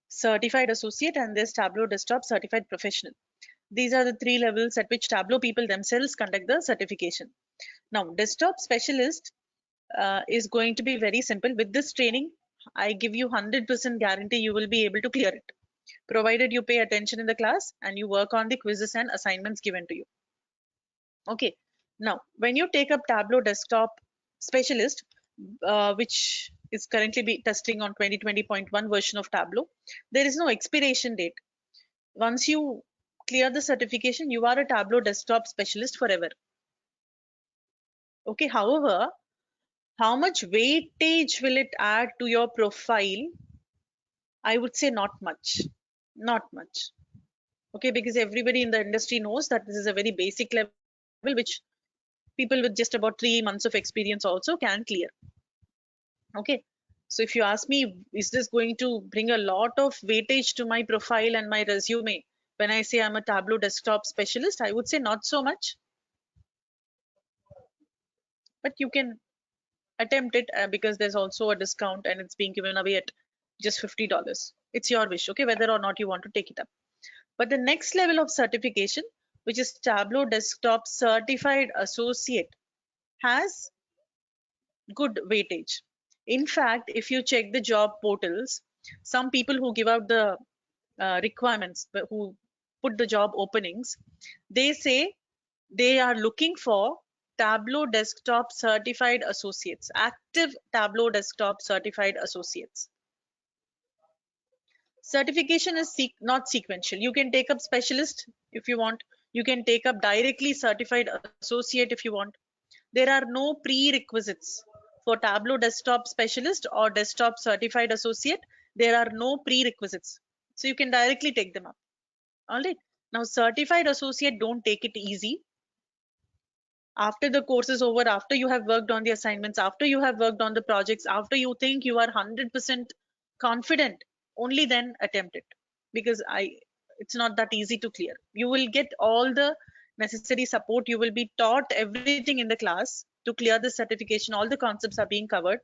Certified Associate, and there's Tableau Desktop Certified Professional. These are the 3 levels at which Tableau people themselves conduct the certification. Now, Desktop Specialist is going to be very simple. With this training, I give you 100% guarantee you will be able to clear it, provided you pay attention in the class and you work on the quizzes and assignments given to you. Okay. Now, when you take up Tableau Desktop Specialist, which is currently be testing on 2020.1 version of Tableau, there is no expiration date. Once you clear the certification, you are a Tableau Desktop Specialist forever. Okay. However, how much weightage will it add to your profile? I would say not much. Not much. Okay, because everybody in the industry knows that this is a very basic level which people with just about 3 months of experience also can clear. Okay. So if you ask me, is this going to bring a lot of weightage to my profile and my resume when I say I'm a Tableau Desktop Specialist? I would say not so much. But you can attempt it because there's also a discount and it's being given away at just $50. It's your wish, okay, whether or not you want to take it up. But the next level of certification, which is Tableau Desktop Certified Associate, has good weightage. In fact, if you check the job portals, some people who give out the requirements, who put the job openings, they say they are looking for Tableau Desktop Certified Associates, active Tableau Desktop Certified Associates. Certification is not sequential. You can take up specialist if you want. You can take up directly certified associate if you want. There are no prerequisites for Tableau Desktop Specialist or Desktop Certified Associate. There are no prerequisites. So you can directly take them up. All right. Now, Certified Associate, don't take it easy. After the course is over, after you have worked on the assignments, after you have worked on the projects, after you think you are 100% confident, only then attempt it, because it's not that easy to clear. You will get all the necessary support. You will be taught everything in the class to clear the certification. All the concepts are being covered.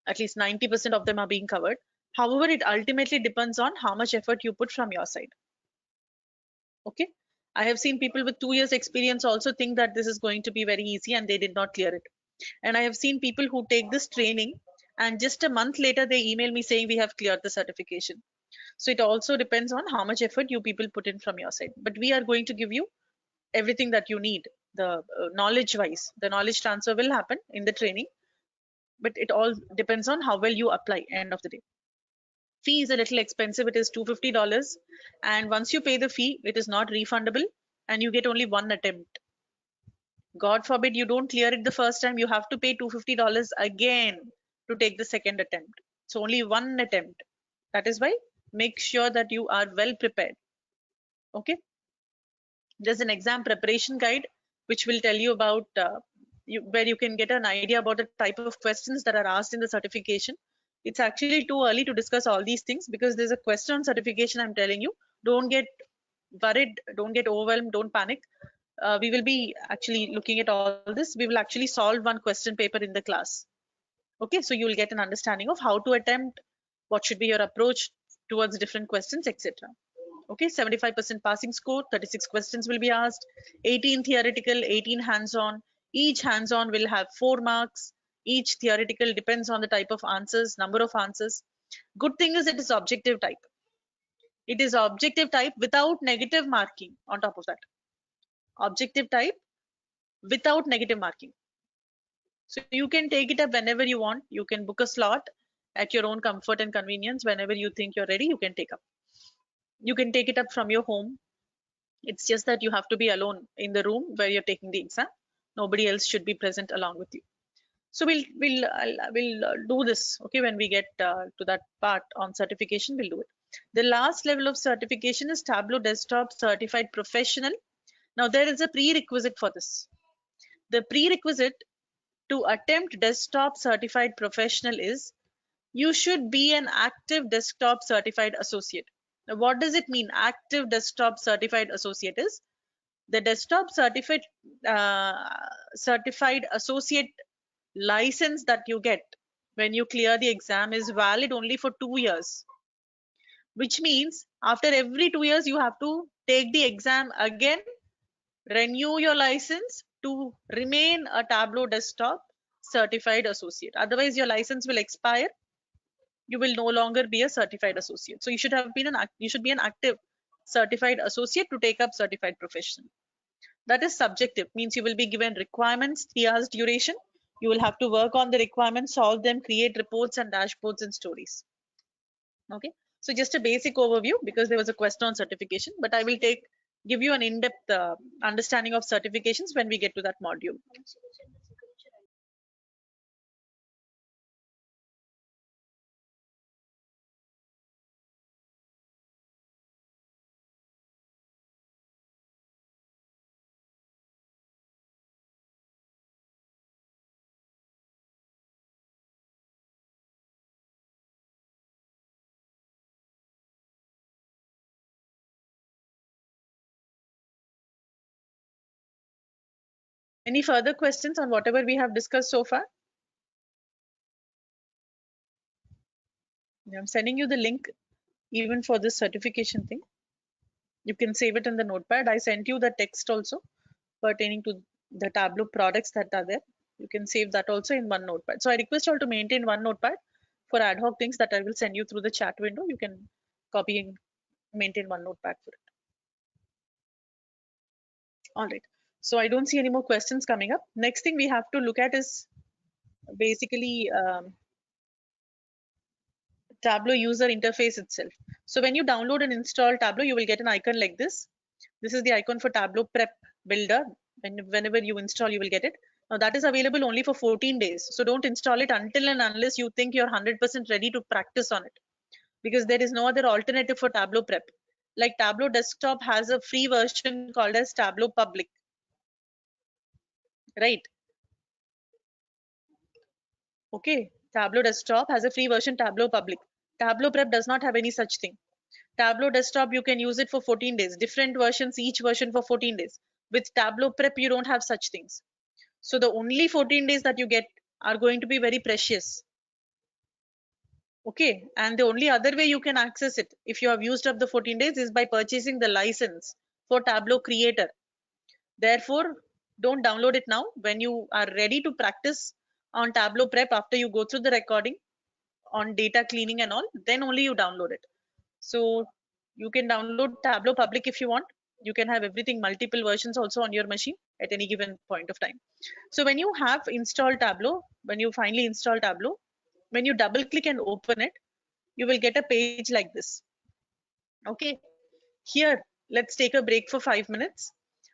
At least 90% of them are being covered. However, it ultimately depends on how much effort you put from your side. Okay. I have seen people with 2 years experience also think that this is going to be very easy and they did not clear it. And I have seen people who take this training and just a month later they email me saying we have cleared the certification. So it also depends on how much effort you people put in from your side. But we are going to give you everything that you need. The knowledge wise, the knowledge transfer will happen in the training, but it all depends on how well you apply end of the day. Fee is a little expensive. It is $250, and once you pay the fee it is not refundable and you get only one attempt. God forbid you don't clear it the first time, you have to pay $250 again to take the second attempt. So only one attempt. That is why make sure that you are well prepared. Okay. There's an exam preparation guide which will tell you about where you can get an idea about the type of questions that are asked in the certification. It's actually too early to discuss all these things because there's a question on certification. I'm telling you, don't get worried, don't get overwhelmed, don't panic. We will be actually looking at all this. We will actually solve one question paper in the class. Okay, so you will get an understanding of how to attempt, what should be your approach towards different questions, etc. Okay, 75% passing score, 36 questions will be asked, 18 theoretical, 18 hands-on. Each hands-on will have 4 marks. Each theoretical depends on the type of answers, number of answers. Good thing is it is objective type. It is objective type without negative marking on top of that. Objective type without negative marking. So you can take it up whenever you want. You can book a slot at your own comfort and convenience. Whenever you think you're ready, you can take up. You can take it up from your home. It's just that you have to be alone in the room where you're taking the exam. Nobody else should be present along with you. So we'll do this. Okay, when we get to that part on certification, we'll do it. The last level of certification is Tableau Desktop Certified Professional. Now there is a prerequisite for this. The prerequisite to attempt Desktop Certified Professional is you should be an active Desktop Certified Associate. Now, what does it mean? Active Desktop Certified Associate is the Desktop uh, Certified Associate license that you get when you clear the exam is valid only for 2 years, which means after every 2 years you have to take the exam again, renew your license to remain a Tableau Desktop Certified Associate. Otherwise, your license will expire. You will no longer be a certified associate. So you should have been you should be an active certified associate to take up certified professional. That is subjective, means you will be given requirements, 3 hours duration. You will have to work on the requirements, solve them, create reports and dashboards and stories. Okay, so just a basic overview because there was a question on certification, but I will give you an in-depth understanding of certifications when we get to that module. Any further questions on whatever we have discussed so far? I'm sending you the link even for this certification thing. You can save it in the notepad. I sent you the text also pertaining to the Tableau products that are there. You can save that also in one notepad. So I request you all to maintain one notepad for ad hoc things that I will send you through the chat window. You can copy and maintain one notepad for it. All right. So I don't see any more questions coming up. Next thing we have to look at is basically Tableau user interface itself. So when you download and install Tableau, you will get an icon like this. This is the icon for Tableau Prep Builder. Whenever you install, you will get it. Now that is available only for 14 days. So don't install it until and unless you think you're 100% ready to practice on it, because there is no other alternative for Tableau Prep. Like Tableau Desktop has a free version called as Tableau Public, right? Okay, Tableau Desktop has a free version, Tableau Public. Tableau Prep does not have any such thing. Tableau Desktop, you can use it for 14 days, different versions, each version for 14 days. With Tableau Prep, you don't have such things. So the only 14 days that you get are going to be very precious. Okay, and the only other way you can access it if you have used up the 14 days is by purchasing the license for Tableau Creator. Therefore, don't download it now. When you are ready to practice on Tableau Prep after you go through the recording on data cleaning and all, then only you download it. So you can download Tableau Public if you want. You can have everything multiple versions also on your machine at any given point of time. So when you have installed Tableau, when you finally install Tableau, when you double click and open it, you will get a page like this. Okay, here let's take a break for 5 minutes.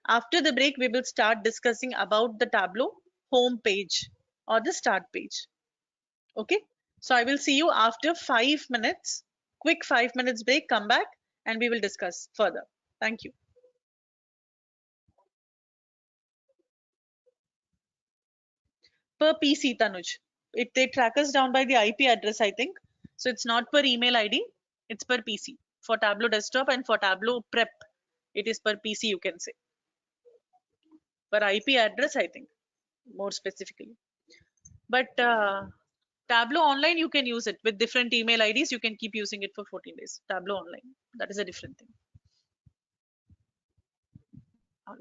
After the break, we will start discussing about the Tableau home page or the start page. Okay, so I will see you after 5 minutes. Quick 5 minutes break, come back and we will discuss further. Thank you. Per PC, Tanuj. They track us down by the IP address, I think. So it's not per email ID, it's per PC. For Tableau desktop and for Tableau prep, it is per PC, you can say. Per IP address, I think, more specifically. But Tableau online, you can use it with different email IDs. You can keep using it for 14 days. Tableau online, that is a different thing. All right.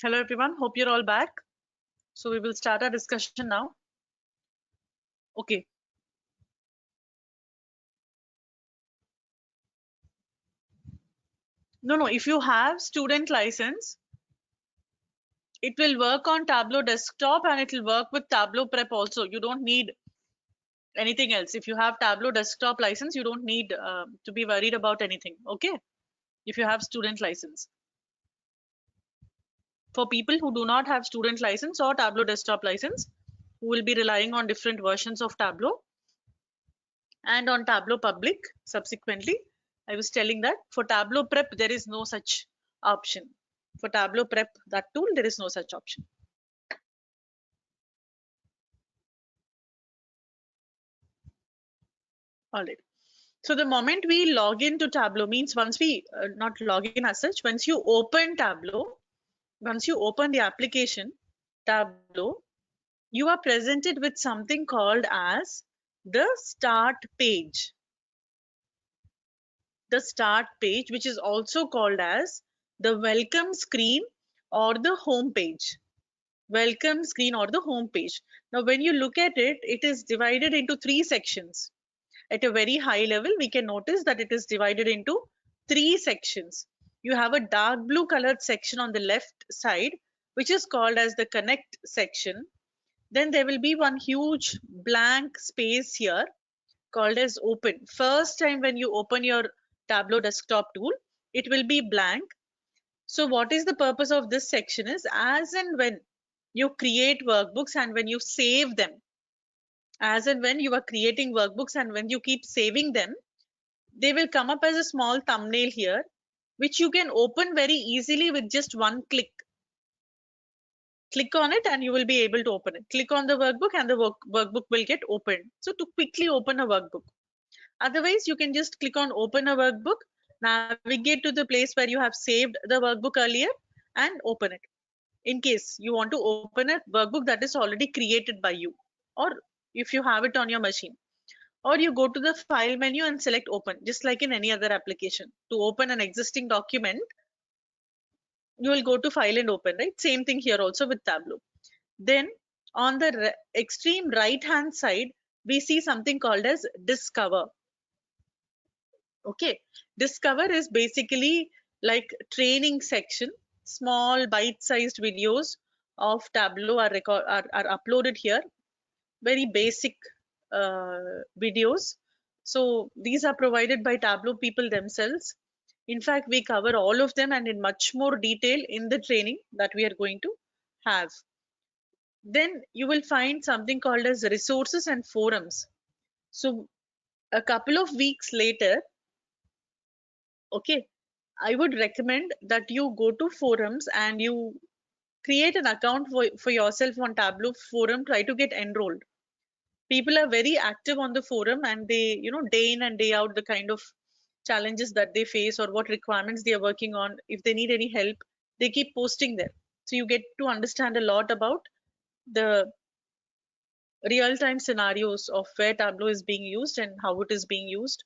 Hello everyone, hope you're all back. So we will start our discussion now. Okay. No, if you have student license, it will work on Tableau desktop and it will work with Tableau prep also. You don't need anything else. If you have Tableau desktop license, you don't need to be worried about anything. Okay. If you have student license. For people who do not have student license or Tableau desktop license, who will be relying on different versions of Tableau and on Tableau public subsequently, I was telling that for Tableau prep, there is no such option. For Tableau prep, that tool, there is no such option. All right. So the moment we log into Tableau means once we not log in as such, once you open Tableau, once you open the application Tableau, you are presented with something called as the start page. The start page, which is also called as the welcome screen or the home page. Welcome screen or the home page. Now, when you look at it, it is divided into three sections. At a very high level, we can notice that it is divided into three sections. You have a dark blue colored section on the left side, which is called as the connect section. Then there will be one huge blank space here called as open. First time when you open your Tableau desktop tool, it will be blank. So what is the purpose of this section is as and when you create workbooks and when you save them, as and when you are creating workbooks and when you keep saving them, they will come up as a small thumbnail here, which you can open very easily with just one click. Click on it and you will be able to open it. Click on the workbook and the workbook will get opened. So to quickly open a workbook. Otherwise, you can just click on open a workbook, navigate to the place where you have saved the workbook earlier and open it. In case you want to open a workbook that is already created by you, or if you have it on your machine, or you go to the file menu and select open, just like in any other application. To open an existing document, you will go to file and open, right? Same thing here also with Tableau. Then on the extreme right hand side, we see something called as discover. Okay, discover is basically like training section. Small bite-sized videos of Tableau are uploaded here. Very basic videos. So these are provided by Tableau people themselves. In fact, we cover all of them and in much more detail in the training that we are going to have. Then you will find something called as resources and forums. So a couple of weeks later, okay, I would recommend that you go to forums and you create an account for yourself on Tableau forum, try to get enrolled. People are very active on the forum and they, day in and day out, the kind of challenges that they face or what requirements they are working on. If they need any help, they keep posting there. So you get to understand a lot about the real-time scenarios of where Tableau is being used and how it is being used,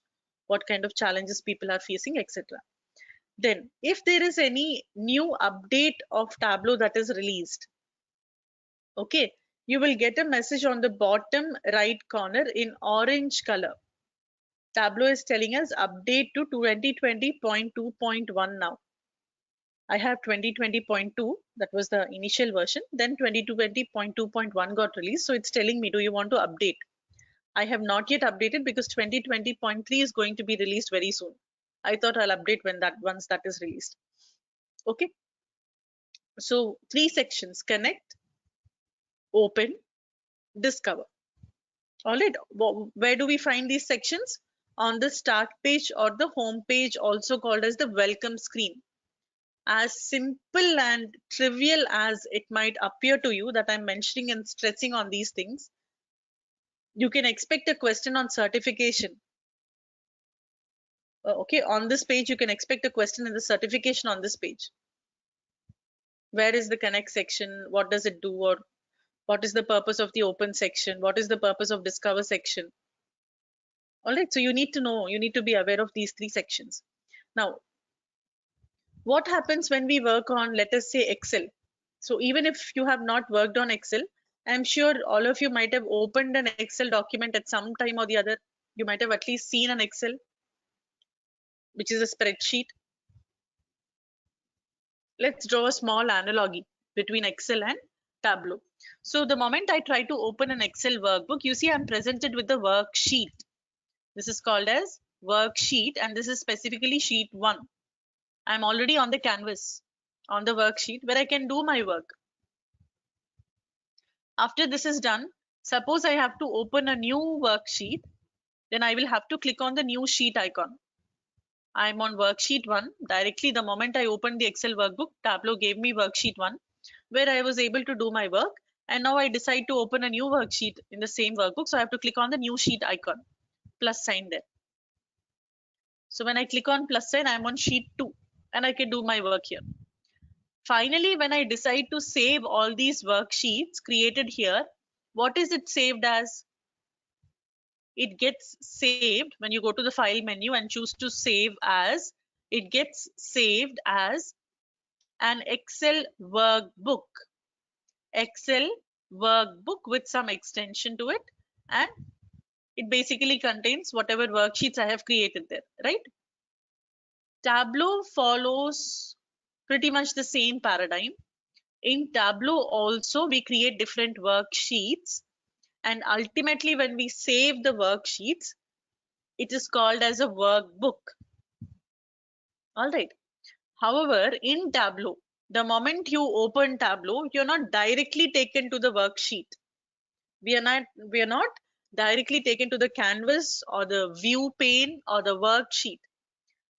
what kind of challenges people are facing, etc. Then, if there is any new update of Tableau that is released, okay, you will get a message on the bottom right corner in orange color. Tableau is telling us update to 2020.2.1 now. I have 2020.2, that was the initial version. Then 2020.2.1 got released. So it's telling me, do you want to update? I have not yet updated because 2020.3 is going to be released very soon. I thought I'll update once that is released. Okay. So three sections: connect, open, discover. All right. Where do we find these sections? On the start page or the home page, also called as the welcome screen. As simple and trivial as it might appear to you that I'm mentioning and stressing on these things, you can expect a question on certification. Okay, on this page, you can expect a question in the certification on this page. Where is the connect section? What does it do? Or what is the purpose of the open section? What is the purpose of discover section? All right, so you need to know, you need to be aware of these three sections. Now, what happens when we work on, let us say, Excel? So even if you have not worked on Excel, I'm sure all of you might have opened an Excel document at some time or the other. You might have at least seen an Excel, which is a spreadsheet. Let's draw a small analogy between Excel and Tableau. So the moment I try to open an Excel workbook, you see I'm presented with the worksheet. This is called as worksheet, and this is specifically sheet 1. I'm already on the canvas, on the worksheet where I can do my work. After this is done, suppose I have to open a new worksheet, then I will have to click on the new sheet icon. I'm on worksheet 1. Directly the moment I opened the Excel workbook, Tableau gave me worksheet 1 where I was able to do my work. And now I decide to open a new worksheet in the same workbook. So I have to click on the new sheet icon, plus sign there. So when I click on plus sign, I'm on sheet 2 and I can do my work here. Finally, when I decide to save all these worksheets created here, what is it saved as? It gets saved when you go to the file menu and choose to save as. It gets saved as an Excel workbook. Excel workbook with some extension to it, and it basically contains whatever worksheets I have created there, right? Tableau follows pretty much the same paradigm. In Tableau also we create different worksheets, and ultimately when we save the worksheets, it is called as a workbook. All right. However, in Tableau, the moment you open Tableau, you're not directly taken to the worksheet. We are not directly taken to the canvas or the view pane or the worksheet.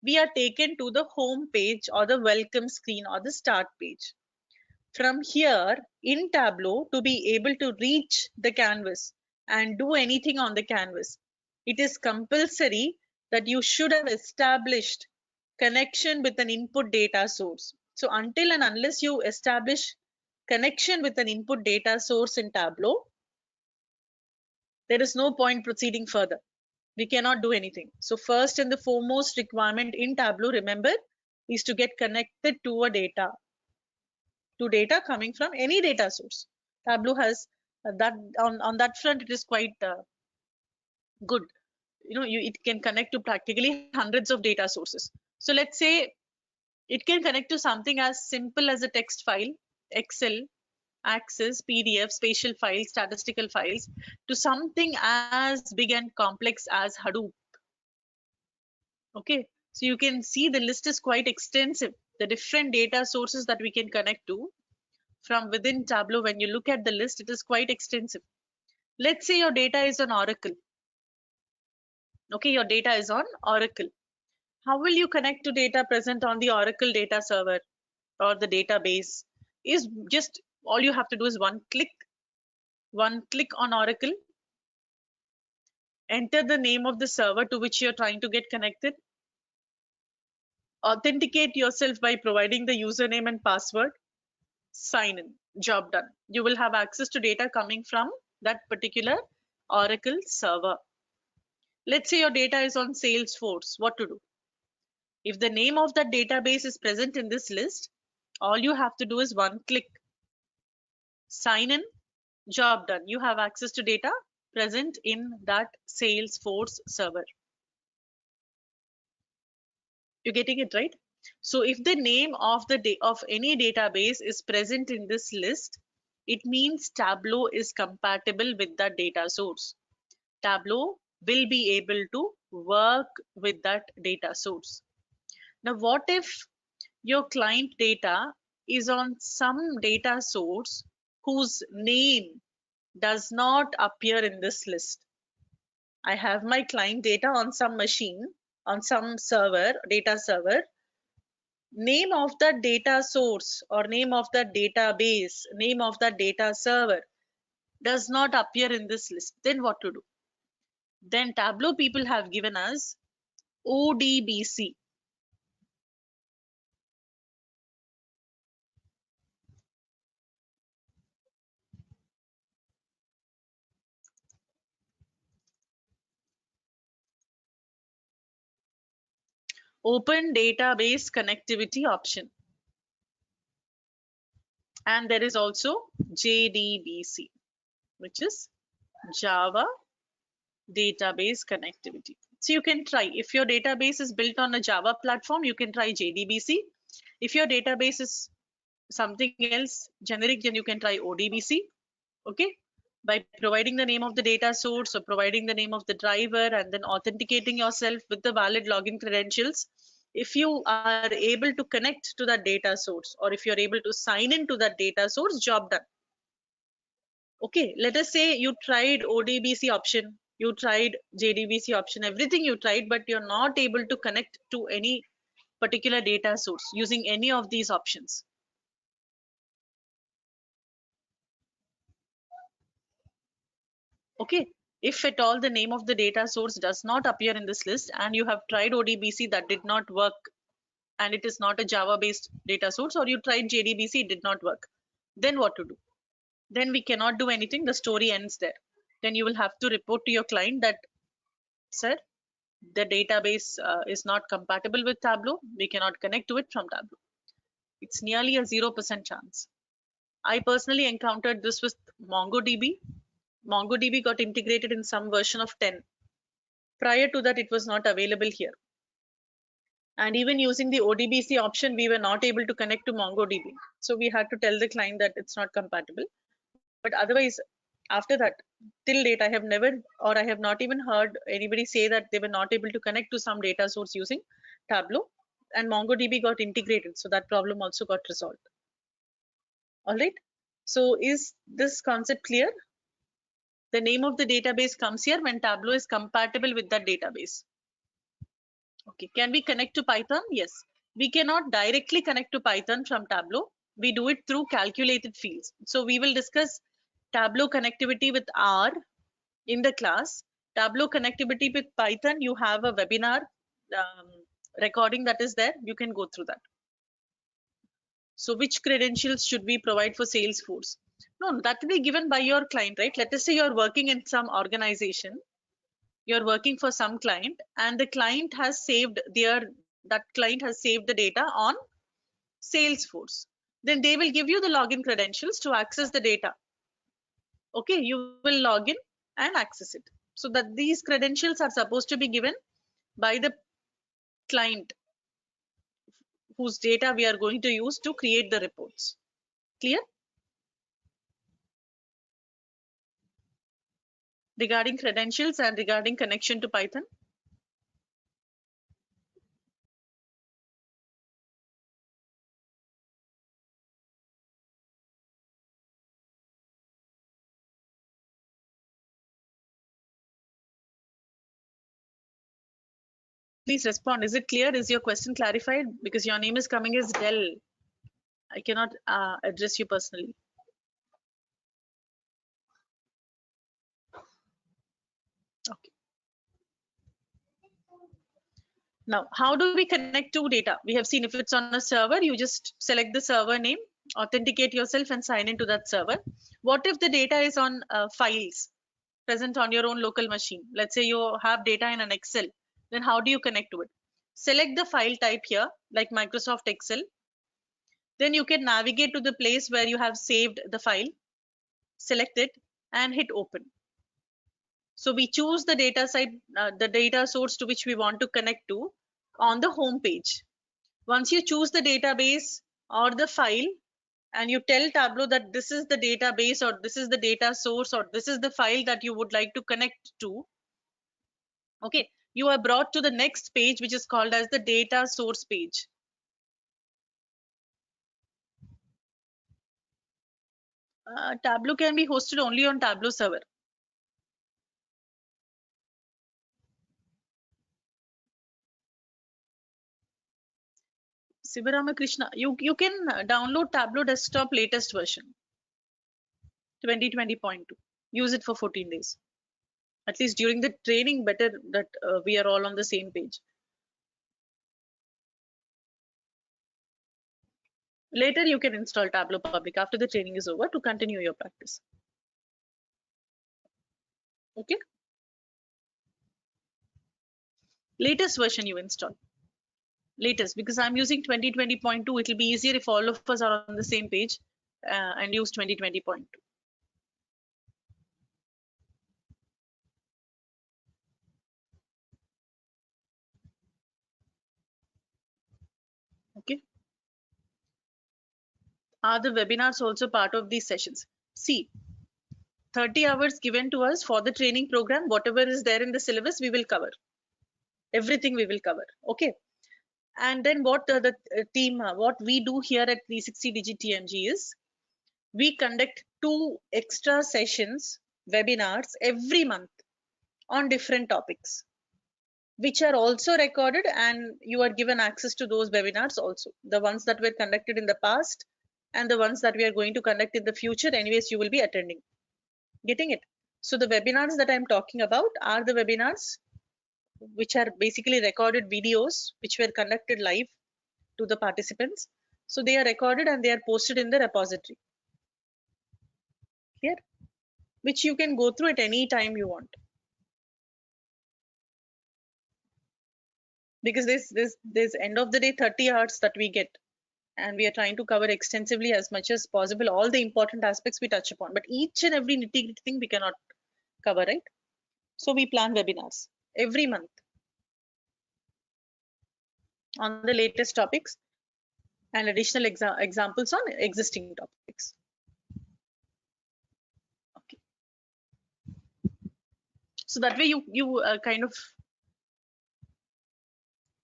We are taken to the home page or the welcome screen or the start page. From here in Tableau, to be able to reach the canvas and do anything on the canvas, it is compulsory that you should have established connection with an input data source. So until and unless you establish connection with an input data source in Tableau, there is no point proceeding further. We cannot do anything. So first and the foremost requirement in Tableau, remember, is to get connected to a data, to data coming from any data source. Tableau has that on that front, it is quite good. It can connect to practically hundreds of data sources. So let's say it can connect to something as simple as a text file, Excel, Access, PDF, spatial files, statistical files, to something as big and complex as Hadoop. Okay, so you can see the list is quite extensive. The different data sources that we can connect to from within Tableau, when you look at the list, it is quite extensive. Let's say your data is on Oracle. Okay, your data is on Oracle. How will you connect to data present on the Oracle data server or the database? Is just all you have to do is one click on Oracle, enter the name of the server to which you're trying to get connected, authenticate yourself by providing the username and password, sign in, job done. You will have access to data coming from that particular Oracle server. Let's say your data is on Salesforce. What to do? If the name of that database is present in this list, all you have to do is one click, sign in, job done. You have access to data present in that Salesforce server. You're getting it right? So if the name of any database is present in this list, it means Tableau is compatible with that data source. Tableau will be able to work with that data source. Now, what if your client data is on some data source whose name does not appear in this list? I have my client data on some machine, on some server, data server. Name of that data source or name of that database, name of that data server does not appear in this list. Then what to do? Then Tableau people have given us ODBC. Open Database Connectivity option. And there is also JDBC, which is Java Database Connectivity. So you can try, if your database is built on a Java platform, you can try JDBC. If your database is something else generic, then you can try ODBC. Okay, by providing the name of the data source or providing the name of the driver and then authenticating yourself with the valid login credentials. If you are able to connect to that data source, or if you're able to sign into that data source, job done. Okay, let us say you tried ODBC option, you tried JDBC option, everything you tried, but you're not able to connect to any particular data source using any of these options. Okay, if at all the name of the data source does not appear in this list and you have tried ODBC, that did not work, and it is not a Java based data source, or you tried JDBC, it did not work, then what to do? Then we cannot do anything, the story ends there. Then you will have to report to your client that, sir, the database is not compatible with Tableau, we cannot connect to it from Tableau. It's nearly a 0% chance. I personally encountered this with MongoDB. MongoDB got integrated in some version of 10. Prior to that, it was not available here. And even using the ODBC option, we were not able to connect to MongoDB. So we had to tell the client that it's not compatible. But otherwise, after that, till date, I have never, or I have not even heard anybody say that they were not able to connect to some data source using Tableau, and MongoDB got integrated. So that problem also got resolved. All right. So is this concept clear? The name of the database comes here when Tableau is compatible with that database. Okay, can we connect to Python? Yes. We cannot directly connect to Python from Tableau. We do it through calculated fields. So we will discuss Tableau connectivity with R in the class. Tableau connectivity with Python, you have a webinar recording that is there. You can go through that. So which credentials should we provide for Salesforce? No, that will be given by your client, right? Let us say you're working in some organization, you're working for some client, and the client has saved that client has saved the data on Salesforce. Then they will give you the login credentials to access the data. Okay, you will log in and access it. So that these credentials are supposed to be given by the client whose data we are going to use to create the reports. Clear? Regarding credentials and regarding connection to Python? Please respond. Is it clear? Is your question clarified? Because your name is coming as Dell. I cannot address you personally. Okay. Now, how do we connect to data? We have seen if it's on a server, you just select the server name, authenticate yourself and sign into that server. What if the data is on files present on your own local machine? Let's say you have data in an Excel. Then how do you connect to it? Select the file type here, like Microsoft Excel. Then you can navigate to the place where you have saved the file, select it and hit open. So we choose the data site, the data source to which we want to connect to on the home page. Once you choose the database or the file and you tell Tableau that this is the database or this is the data source or this is the file that you would like to connect to, okay, you are brought to the next page, which is called as the data source page. Tableau can be hosted only on Tableau server. Sivaramakrishna, you can download Tableau desktop latest version 2020.2. Use it for 14 days. At least during the training, better that we are all on the same page. Later, you can install Tableau Public after the training is over to continue your practice. Okay. Latest version you install. Latest, because I'm using 2020.2. It will be easier if all of us are on the same page. and use 2020.2. Okay. Are the webinars also part of these sessions? See, 30 hours given to us for the training program, whatever is there in the syllabus, we will cover. Everything we will cover. Okay. And then what the team, what we do here at 360DigiTMG is we conduct 2 extra sessions, webinars every month on different topics, which are also recorded, and you are given access to those webinars also. The ones that were conducted in the past and the ones that we are going to conduct in the future, anyways, you will be attending. Getting it? So the webinars that I'm talking about are the webinars which are basically recorded videos which were conducted live to the participants. So they are recorded and they are posted in the repository. Clear? Which you can go through at any time you want. Because this end of the day 30 hours that we get, and we are trying to cover extensively as much as possible all the important aspects we touch upon, but each and every nitty-gritty thing we cannot cover, right? So we plan webinars every month on the latest topics and additional examples on existing topics. Okay. So that way you kind of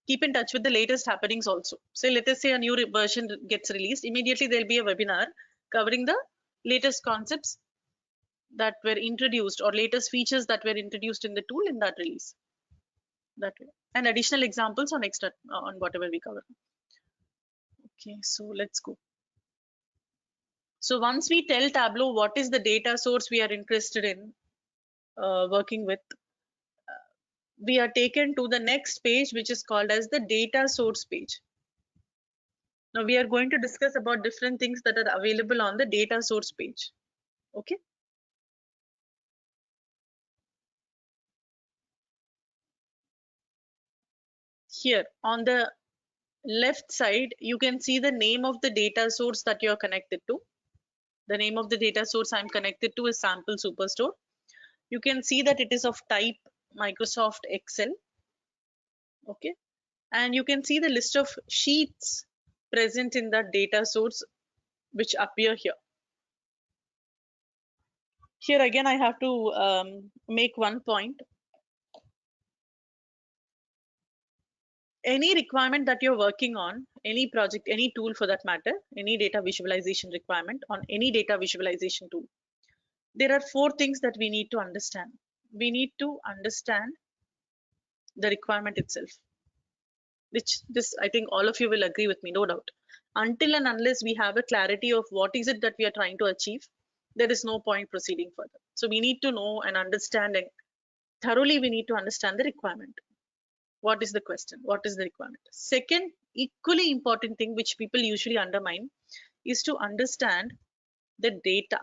keep in touch with the latest happenings also. So let us say a new version gets released, immediately there'll be a webinar covering the latest concepts that were introduced or latest features that were introduced in the tool in that release. That way. And additional examples on extra on whatever we cover. Okay, so let's go. So once we tell Tableau what is the data source we are interested in working with, we are taken to the next page, which is called as the data source page. Now we are going to discuss about different things that are available on the data source page. Okay. Here on the left side, you can see the name of the data source that you are connected to. The name of the data source I'm connected to is Sample Superstore. You can see that it is of type Microsoft Excel. Okay. And you can see the list of sheets present in that data source which appear here. Here again, I have to make one point. Any requirement that you're working on, any project, any tool for that matter, any data visualization requirement on any data visualization tool, there are 4 things that we need to understand. We need to understand the requirement itself, which this I think all of you will agree with me, no doubt. Until and unless we have a clarity of what is it that we are trying to achieve, there is no point proceeding further. So we need to know and understand, and thoroughly we need to understand the requirement. What is the question? What is the requirement? Second, equally important thing which people usually undermine is to understand the data.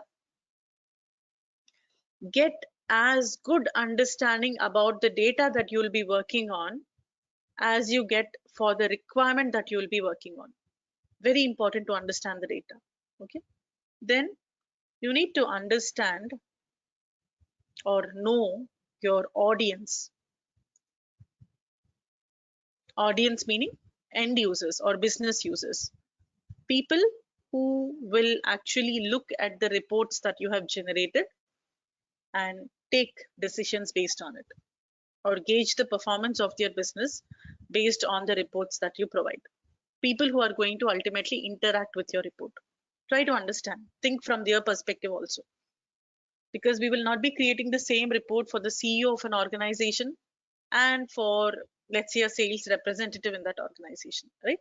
Get as good understanding about the data that you will be working on as you get for the requirement that you will be working on. Very important to understand the data. Okay. Then you need to understand or know your audience. Audience meaning end users or business users. People who will actually look at the reports that you have generated and take decisions based on it, or gauge the performance of their business based on the reports that you provide. People who are going to ultimately interact with your report. Try to understand, think from their perspective also. Because we will not be creating the same report for the CEO of an organization and for, let's say, a sales representative in that organization, right?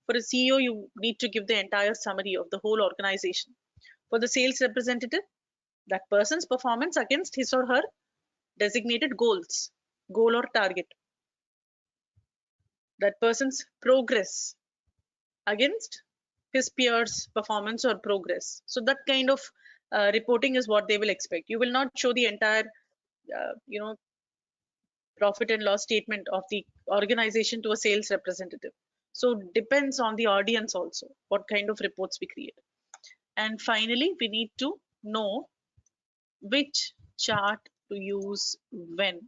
For a CEO, you need to give the entire summary of the whole organization. For the sales representative, that person's performance against his or her designated goals, goal or target. That person's progress against his peers' performance or progress. So that kind of reporting is what they will expect. You will not show the entire, profit and loss statement of the organization to a sales representative. So depends on the audience also, what kind of reports we create. And finally, we need to know which chart to use when.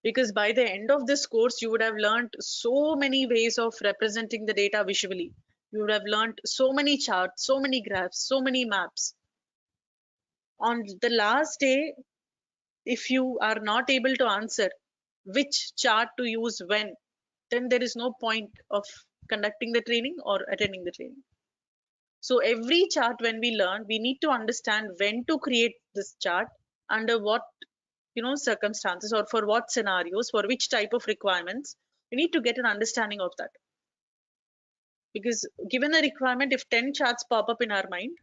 Because by the end of this course, you would have learned so many ways of representing the data visually. You would have learned so many charts, so many graphs, so many maps. On the last day, if you are not able to answer which chart to use when, then there is no point of conducting the training or attending the training. So every chart, when we learn, we need to understand when to create this chart, under what circumstances, or for what scenarios, for which type of requirements. We need to get an understanding of that. Because given a requirement, if 10 charts pop up in our mind,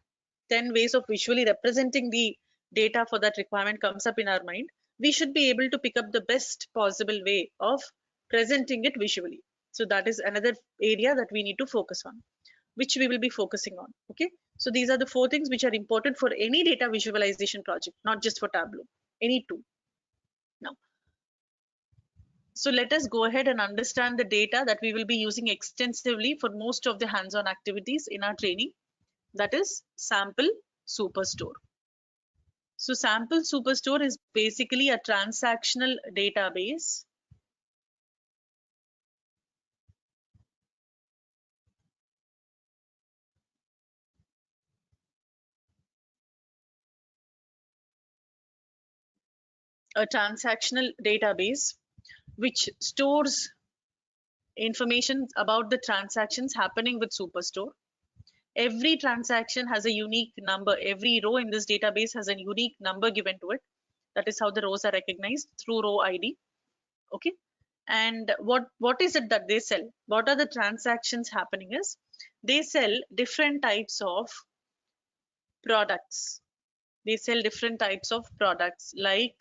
10 ways of visually representing the data for that requirement comes up in our mind, we should be able to pick up the best possible way of presenting it visually. So that is another area that we need to focus on, which we will be focusing on. Okay, so these are the 4 things which are important for any data visualization project, not just for Tableau, any tool. Now, so let us go ahead and understand the data that we will be using extensively for most of the hands-on activities in our training. That is sample superstore. So sample superstore is basically a transactional database which stores information about the transactions happening with superstore. Every transaction has a unique number. Every row in this database has a unique number given to it. That is how the rows are recognized, through row ID. Okay, and what is it that they sell? What are the transactions happening is, they sell different types of products. They sell different types of products like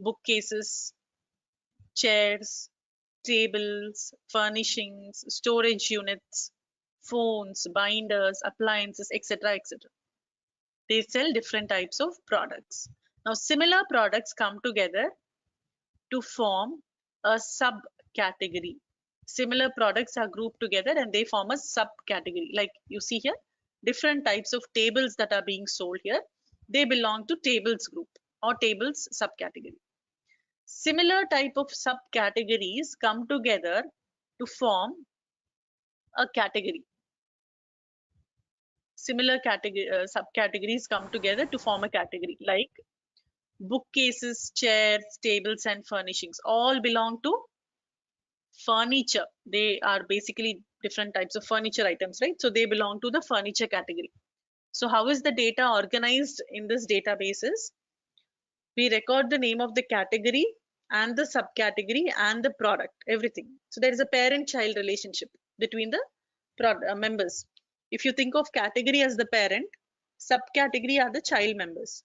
bookcases, chairs, tables, furnishings, storage units, phones, binders, appliances, etc., etc. They sell different types of products. Now, similar products come together to form a subcategory. Similar products are grouped together and they form a subcategory. Like you see here, different types of tables that are being sold here, they belong to tables group or tables subcategory. Similar type of subcategories come together to form a category. Similar category subcategories come together to form a category, like bookcases, chairs, tables, and furnishings all belong to furniture. They are basically different types of furniture items, right? So they belong to the furniture category. So how is the data organized in this databases? We record the name of the category and the subcategory and the product, everything. So there is a parent-child relationship between the members. If you think of category as the parent, subcategory are the child members.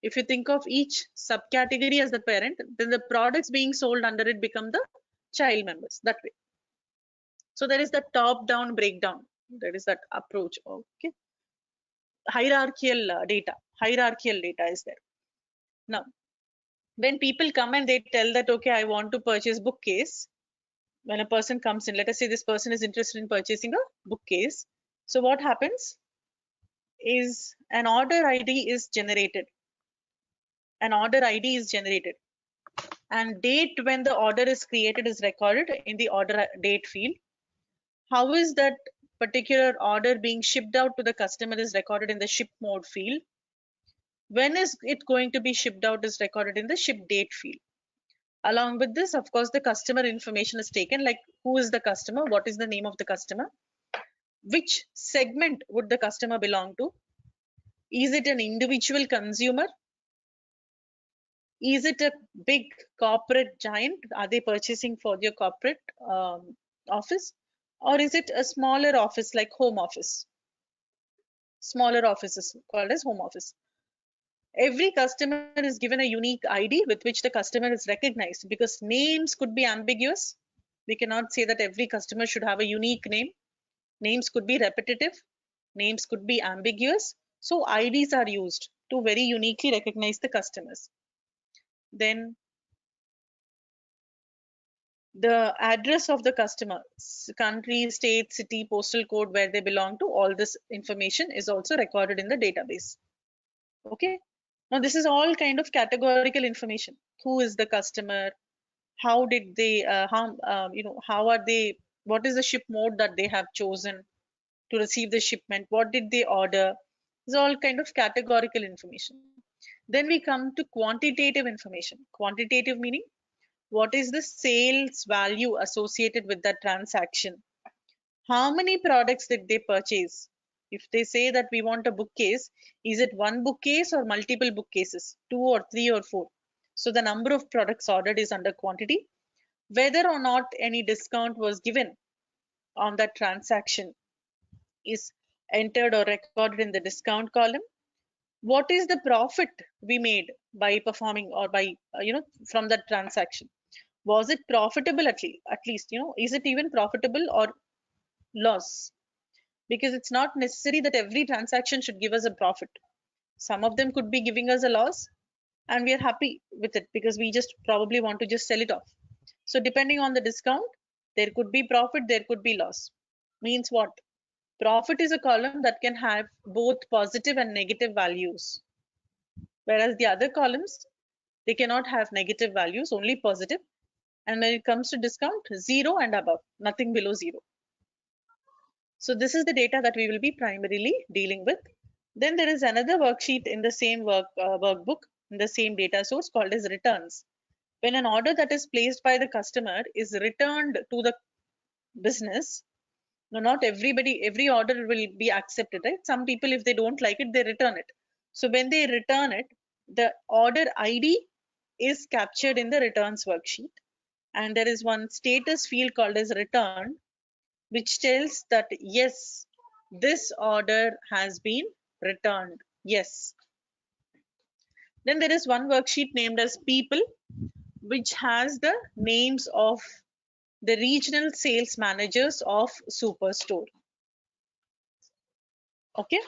If you think of each subcategory as the parent, then the products being sold under it become the child members, that way. So there is the top-down breakdown. There is that approach. Okay, hierarchical data is there. Now, when people come and they tell that, okay, I want to purchase bookcase. When a person comes in, let us say this person is interested in purchasing a bookcase. So what happens is an order ID is generated. An order ID is generated, and date when the order is created is recorded in the order date field. How is that particular order being shipped out to the customer is recorded in the ship mode field. When is it going to be shipped out is recorded in the ship date field. Along with this, of course, the customer information is taken, like who is the customer, what is the name of the customer, which segment would the customer belong to, is it an individual consumer, is it a big corporate giant, are they purchasing for their corporate office, or is it a smaller office like home office? Smaller offices called as home office. Every customer is given a unique ID with which the customer is recognized, because names could be ambiguous. We cannot say that every customer should have a unique name. Names could be repetitive. Names could be ambiguous. So IDs are used to very uniquely recognize the customers. Then the address of the customer, country, state, city, postal code, where they belong to, all this information is also recorded in the database. Okay. Now this is all kind of categorical information. Who is the customer? How did they, how are they, what is the ship mode that they have chosen to receive the shipment? What did they order? It's all kind of categorical information. Then we come to quantitative information. Quantitative meaning, what is the sales value associated with that transaction? How many products did they purchase? If they say that we want a bookcase, is it one bookcase or multiple bookcases, 2 or 3 or 4? So the number of products ordered is under quantity. Whether or not any discount was given on that transaction is entered or recorded in the discount column. What is the profit we made by performing, or by from that transaction? Was it profitable? At least, is it even profitable or loss? Because it's not necessary that every transaction should give us a profit. Some of them could be giving us a loss, and we are happy with it because we just probably want to just sell it off. So depending on the discount, there could be profit, there could be loss. Means what? Profit is a column that can have both positive and negative values, whereas the other columns, they cannot have negative values, only positive. And when it comes to discount, 0 and above, nothing below 0. So this is the data that we will be primarily dealing with. Then there is another worksheet in the same workbook, in the same data source, called as returns. When an order that is placed by the customer is returned to the business, no, not every order will be accepted, right? Some people, if they don't like it, they return it. So when they return it, the order ID is captured in the returns worksheet. And there is one status field called as return, which tells that yes, this order has been returned. Yes. Then there is one worksheet named as people, which has the names of the regional sales managers of Superstore. Okay.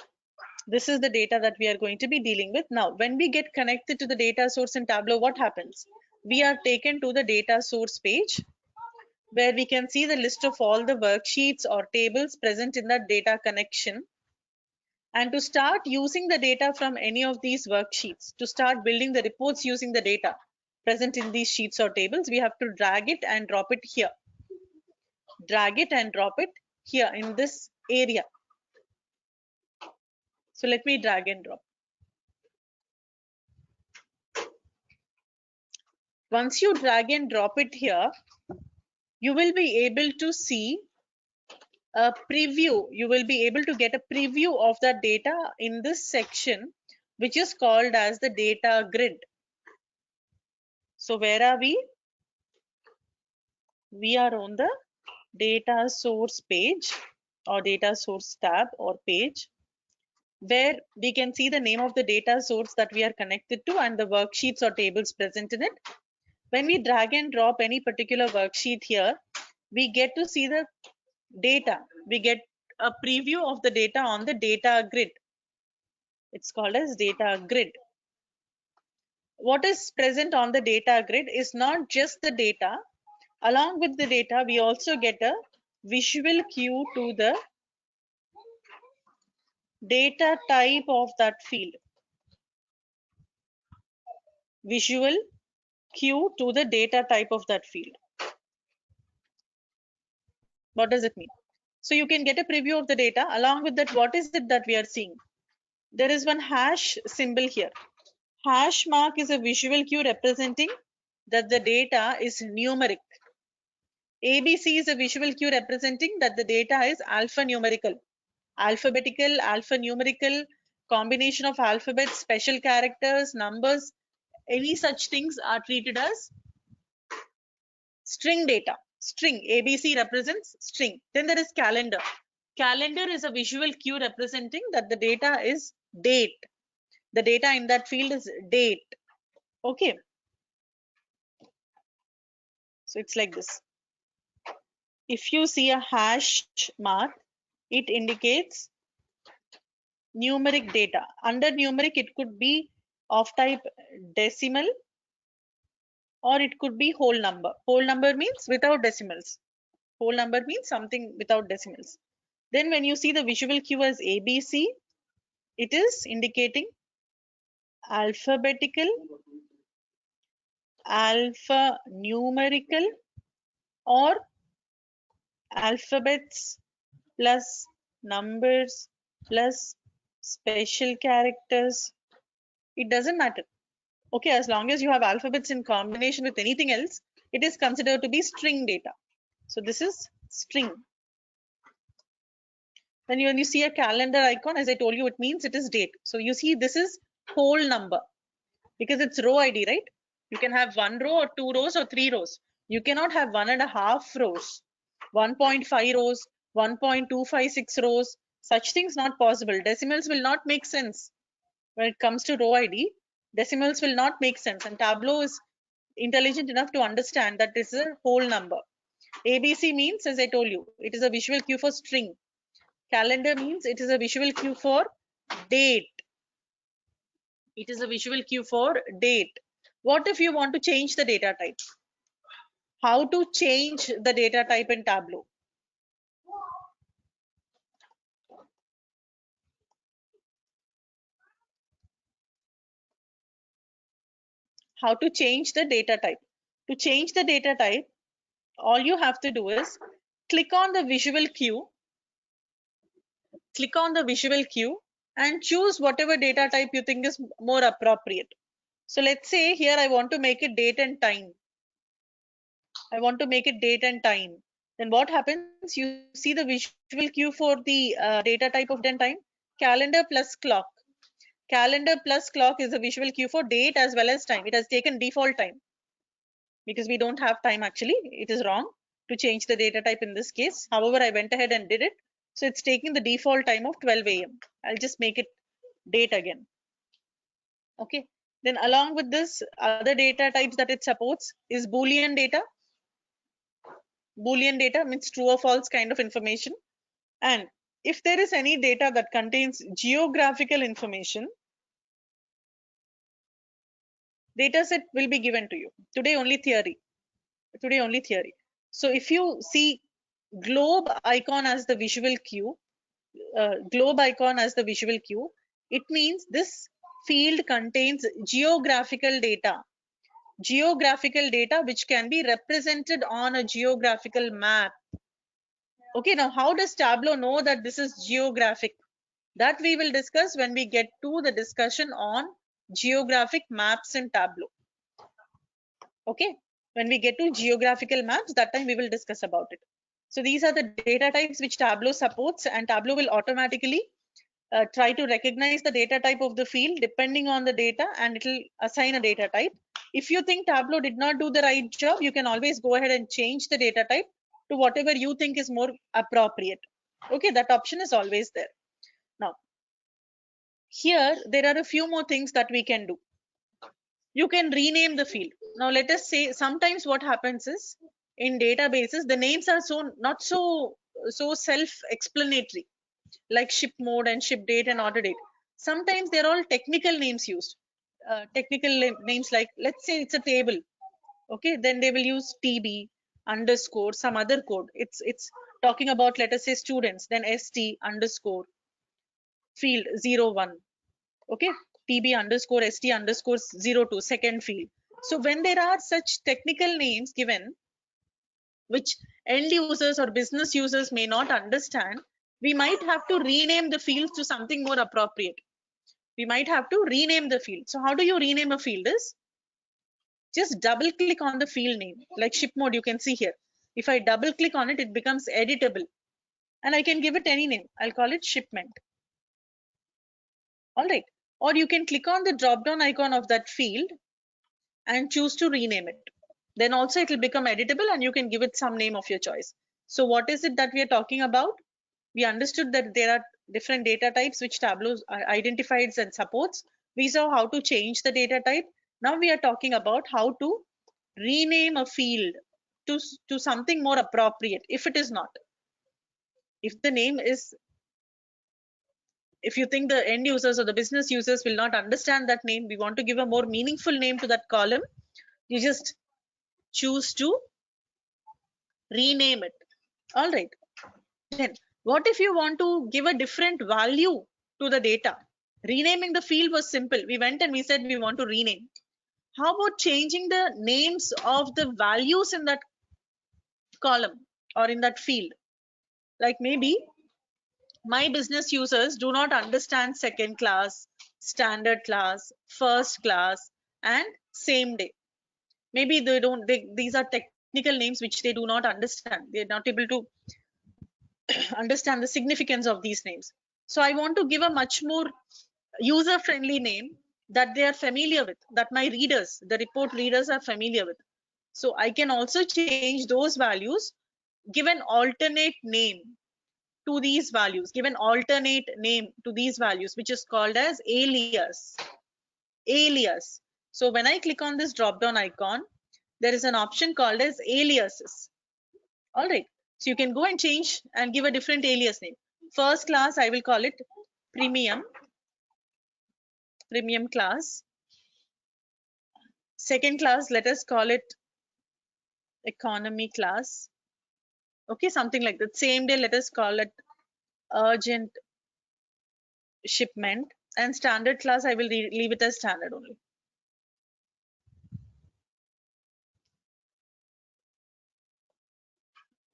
This is the data that we are going to be dealing with. Now, when we get connected to the data source in Tableau, what happens? We are taken to the data source page, where we can see the list of all the worksheets or tables present in that data connection. And to start using the data from any of these worksheets, to start building the reports using the data present in these sheets or tables, we have to drag it and drop it here. Drag it and drop it here in this area. So let me drag and drop. Once you drag and drop it here, you will be able to see a preview. You will be able to get a preview of that data in this section, which is called as the data grid. So where are we? We are on the data source page, or data source tab or page, where we can see the name of the data source that we are connected to and the worksheets or tables present in it. When we drag and drop any particular worksheet here, we get to see the data. We get a preview of the data on the data grid. It's called as data grid. What is present on the data grid is not just the data. Along with the data, we also get a visual cue to the data type of that field. Visual cue to the data type of that field. What does it mean? So you can get a preview of the data. Along with that, what is it that we are seeing? There is one hash symbol here. Hash mark is a visual cue representing that the data is numeric. ABC is a visual cue representing that the data is alphanumerical. Alphabetical, alphanumerical, combination of alphabets, special characters, numbers, any such things are treated as string data. String, ABC represents string. Then there is calendar. Calendar is a visual cue representing that the data is date. The data in that field is date. Okay. So it's like this. If you see a hash mark, it indicates numeric data. Under numeric, it could be of type decimal or it could be whole number. Whole number means without decimals. Whole number means something without decimals. Then when you see the visual cue as ABC, it is indicating alphabetical, alphanumerical, or alphabets plus numbers plus special characters. It doesn't matter. Okay, as long as you have alphabets in combination with anything else, it is considered to be string data. So this is string. Then when you see a calendar icon, as I told you, it means it is date. So you see this is whole number because it's row ID, right? You can have one row or two rows or three rows. You cannot have 1.5 rows, 1.5 rows, 1.256 rows. Such things not possible. Decimals will not make sense. When it comes to row ID, decimals will not make sense. And Tableau is intelligent enough to understand that this is a whole number. ABC means, as I told you, it is a visual cue for string. Calendar means it is a visual cue for date. It is a visual cue for date. What if you want to change the data type? How to change the data type in Tableau? How to change the data type? To change the data type, all you have to do is click on the visual cue, and choose whatever data type you think is more appropriate. So let's say here I want to make it date and time. I want to make it date and time. Then what happens? You see the visual cue for the data type of date and time, calendar plus clock. Calendar plus clock is a visual cue for date as well as time. It has taken default time because we don't have time actually. It is wrong to change the data type in this case. However, I went ahead and did it. So it's taking the default time of 12 a.m. I'll just make it date again. Okay. Then along with this, other data types that it supports is Boolean data. Boolean data means true or false kind of information. And if there is any data that contains geographical information, data set will be given to you. Today only theory. So if you see globe icon as the visual cue, it means this field contains geographical data. Geographical data which can be represented on a geographical map. Okay, now how does Tableau know that this is geographic? That we will discuss when we get to the discussion on geographic maps in Tableau. Okay, when we get to geographical maps, that time we will discuss about it. So these are the data types which Tableau supports, and Tableau will automatically try to recognize the data type of the field depending on the data, and it will assign a data type. If you think Tableau did not do the right job, you can always go ahead and change the data type to whatever you think is more appropriate. Okay, that option is always there. Now, here there are a few more things that we can do. You can rename the field. Now let us say sometimes what happens is in databases the names are not so self-explanatory, like ship mode and ship date and order date. Sometimes they're all technical names used. Names like, let's say it's a table. Okay, then they will use TB underscore some other code. It's talking about, let us say, students, then ST underscore field 01. Okay, TB underscore ST underscore 02 second field. So when there are such technical names given which end users or business users may not understand, we might have to rename the fields to something more appropriate. We might have to rename the field. So how do you rename a field? Is just double click on the field name, like ship mode. You can see here, if I double click on it, it becomes editable and I can give it any name. I'll call it shipment. All right, or you can click on the drop down icon of that field and choose to rename it. Then also it will become editable and you can give it some name of your choice. So what is it that we are talking about? We understood that there are different data types which Tableau identifies and supports. We saw how to change the data type. Now we are talking about how to rename a field to something more appropriate if it is not. If the name is, if you think the end users or the business users will not understand that name, we want to give a more meaningful name to that column, you just choose to rename it. All right. Then what if you want to give a different value to the data? Renaming the field was simple. We went and we said we want to rename. How about changing the names of the values in that column or in that field? Like maybe my business users do not understand second class, standard class, first class, and same day. Maybe they don't, these are technical names which they do not understand. They're not able to understand the significance of these names. So I want to give a much more user friendly name that they are familiar with, that my readers, the report readers, are familiar with. So I can also change those values, give an alternate name to these values, give an alternate name to these values, which is called as alias. Alias. So when I click on this drop down icon, there is an option called as aliases. All right. So you can go and change and give a different alias name. First class, I will call it premium class. Second class, let us call it economy class. Okay, something like that. Same day, let us call it urgent shipment. And standard class, I will leave it as standard only.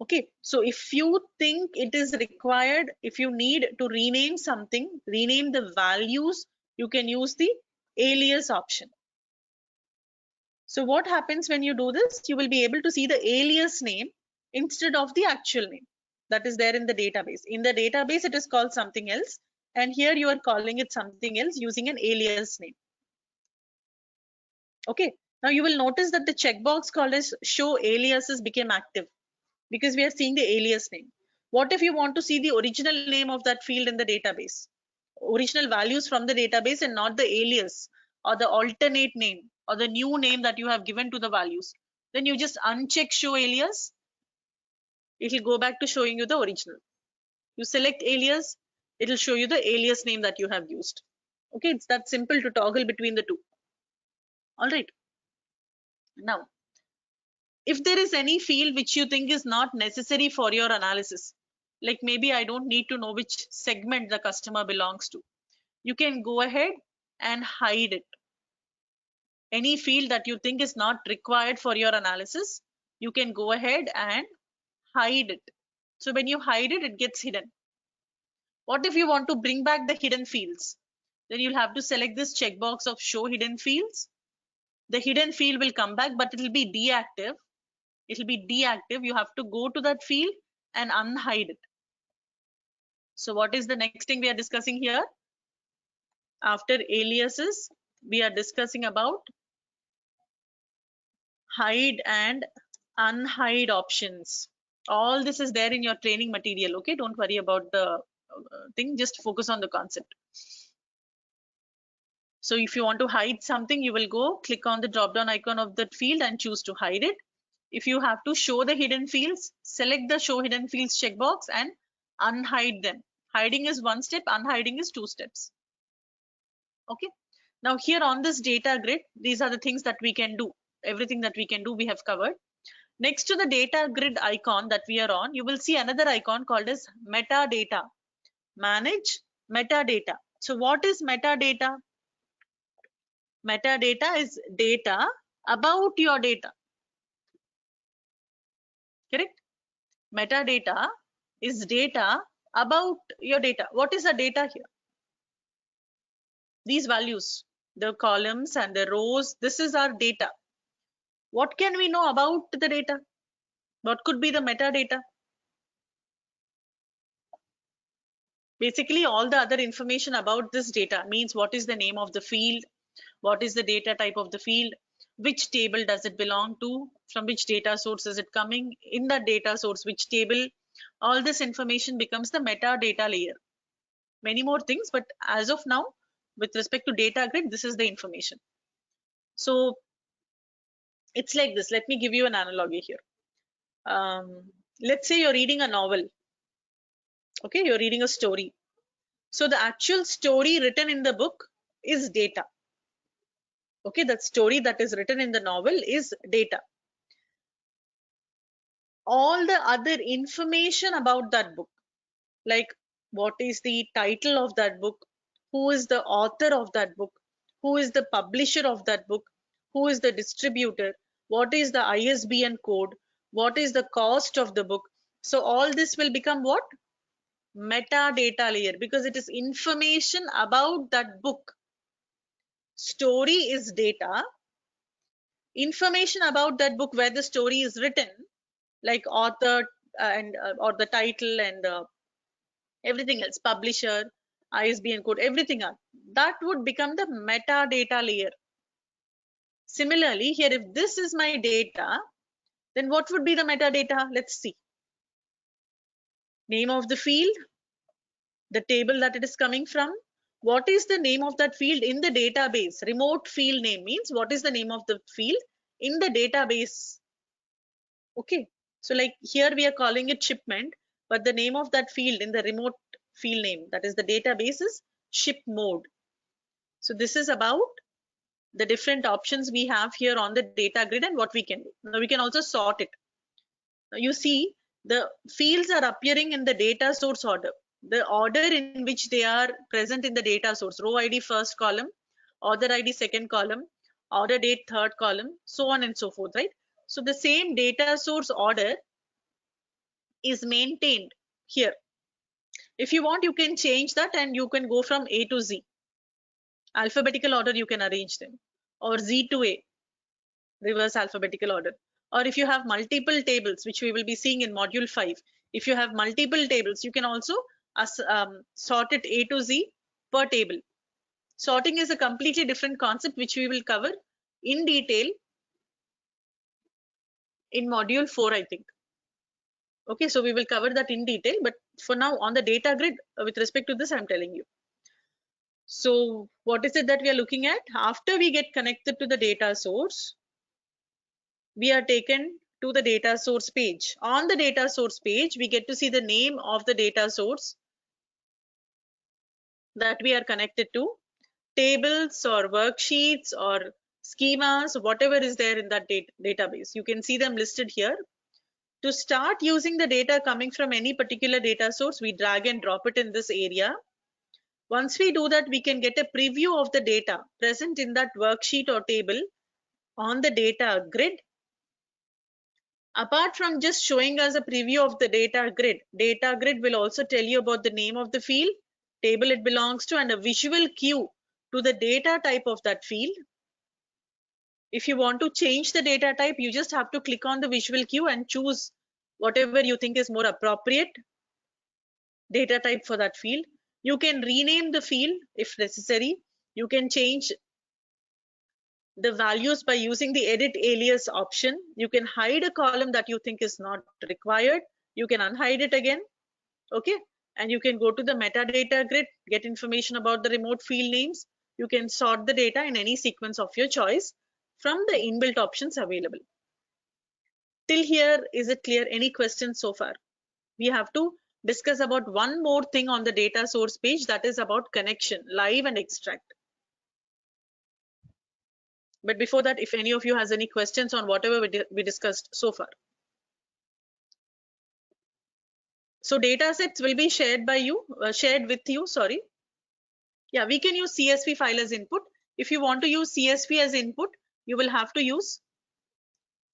Okay, so if you think it is required, if you need to rename something, rename the values, you can use the alias option. So what happens when you do this? You will be able to see the alias name instead of the actual name that is there in the database. In the database, it is called something else. And here you are calling it something else using an alias name. Okay, now you will notice that the checkbox called as show aliases became active because we are seeing the alias name. What if you want to see the original name of that field in the database? Original values from the database and not the alias or the alternate name or the new name that you have given to the values. Then you just uncheck show alias. It will go back to showing you the original. You select alias, it will show you the alias name that you have used. Okay, it's that simple to toggle between the two. All right. Now, if there is any field which you think is not necessary for your analysis, like maybe I don't need to know which segment the customer belongs to, you can go ahead and hide it. Any field that you think is not required for your analysis, you can go ahead and hide it. So when you hide it, it gets hidden. What if you want to bring back the hidden fields? Then you'll have to select this checkbox of show hidden fields. The hidden field will come back, but it will be deactive. It will be deactive. You have to go to that field and unhide it. So what is the next thing we are discussing here? After aliases, we are discussing about hide and unhide options. All this is there in your training material. Okay, don't worry about the thing, just focus on the concept. So if you want to hide something, you will go click on the drop down icon of that field and choose to hide it. If you have to show the hidden fields, select the show hidden fields checkbox and unhide them. Hiding is one step, unhiding is two steps. Okay, now here on this data grid, these are the things that we can do. Everything that we can do, we have covered. Next to the data grid icon that we are on, you will see another icon called as metadata. Manage metadata. So what is metadata? Metadata is data about your data. Correct? Metadata is data about your data. What is the data here? These values, the columns and the rows, this is our data. What can we know about the data? What could be the metadata? Basically, all the other information about this data means what is the name of the field, what is the data type of the field, which table does it belong to, from which data source is it coming, in the data source, which table. All this information becomes the metadata layer. Many more things, but as of now, with respect to data grid, this is the information. So it's like this. Let me give you an analogy here. Let's say you're reading a novel. Okay, you're reading a story. So the actual story written in the book is data. Okay, that story that is written in the novel is data. all the other information about that book, like what is the title of that book, who is the author of that book, who is the publisher of that book, who is the distributor, what is the ISBN code, what is the cost of the book. So all this will become what? Metadata layer, because it is information about that book. Story is data. Information about that book where the story is written, like author and or the title and everything else, publisher, ISBN code, everything else, that would become the metadata layer. Similarly, here, if this is my data, then what would be the metadata? Let's see. Name of the field, the table that it is coming from. What is the name of that field in the database? Remote field name means what is the name of the field in the database? Okay. So like here we are calling it shipment, but the name of that field in the remote field name, that is the database, is ship mode. So this is about the different options we have here on the data grid and what we can do. Now we can also sort it. Now you see the fields are appearing in the data source order. The order in which they are present in the data source, row ID first column, author ID second column, order date third column, so on and so forth, right? So the same data source order is maintained here. If you want, you can change that and you can go from A to Z. Alphabetical order you can arrange them, or Z to A, reverse alphabetical order. Or if you have multiple tables, which we will be seeing in module 5, if you have multiple tables, you can also sort it A to Z per table. Sorting is a completely different concept which we will cover in detail in module 4, I think. Okay, so we will cover that in detail, but for now on the data grid, with respect to this, I'm telling you. So what is it that we are looking at? After we get connected to the data source, we are taken to the data source page. On the data source page, we get to see the name of the data source that we are connected to, tables or worksheets or schemas, whatever is there in that database. You can see them listed here. To start using the data coming from any particular data source, we drag and drop it in this area. Once we do that, we can get a preview of the data present in that worksheet or table on the data grid. Apart from just showing us a preview of the data grid will also tell you about the name of the field, table it belongs to, and a visual cue to the data type of that field. If you want to change the data type, you just have to click on the visual cue and choose whatever you think is more appropriate data type for that field. You can rename the field if necessary. You can change the values by using the edit alias option. You can hide a column that you think is not required. You can unhide it again. Okay. And you can go to the metadata grid, get information about the remote field names. You can sort the data in any sequence of your choice from the inbuilt options available. Till here, is it clear? Any questions so far? We have to discuss about one more thing on the data source page, that is about connection, live and extract. But before that, if any of you has any questions on whatever we discussed so far. So data sets will be shared by you, shared with you, sorry. Yeah, we can use CSV file as input. If you want to use CSV as input, you will have to use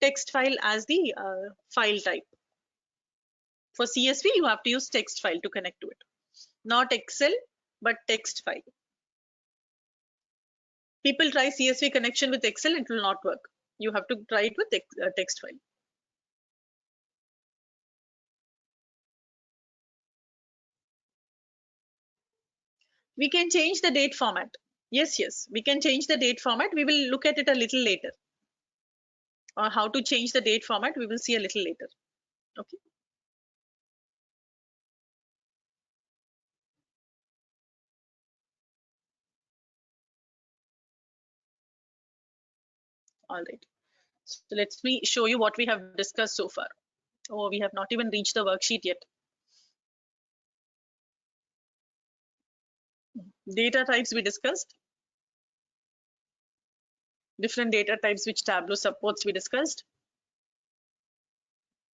text file as the file type. For CSV, you have to use text file to connect to it. Not Excel, but text file. People try CSV connection with Excel, it will not work. You have to try it with text file. We can change the date format. Yes, we can change the date format. We will look at it a little later. Or how to change the date format, we will see a little later. Okay. All right. So let me show you what we have discussed so far. Oh, we have not even reached the worksheet yet. Data types we discussed. Different data types which Tableau supports we discussed.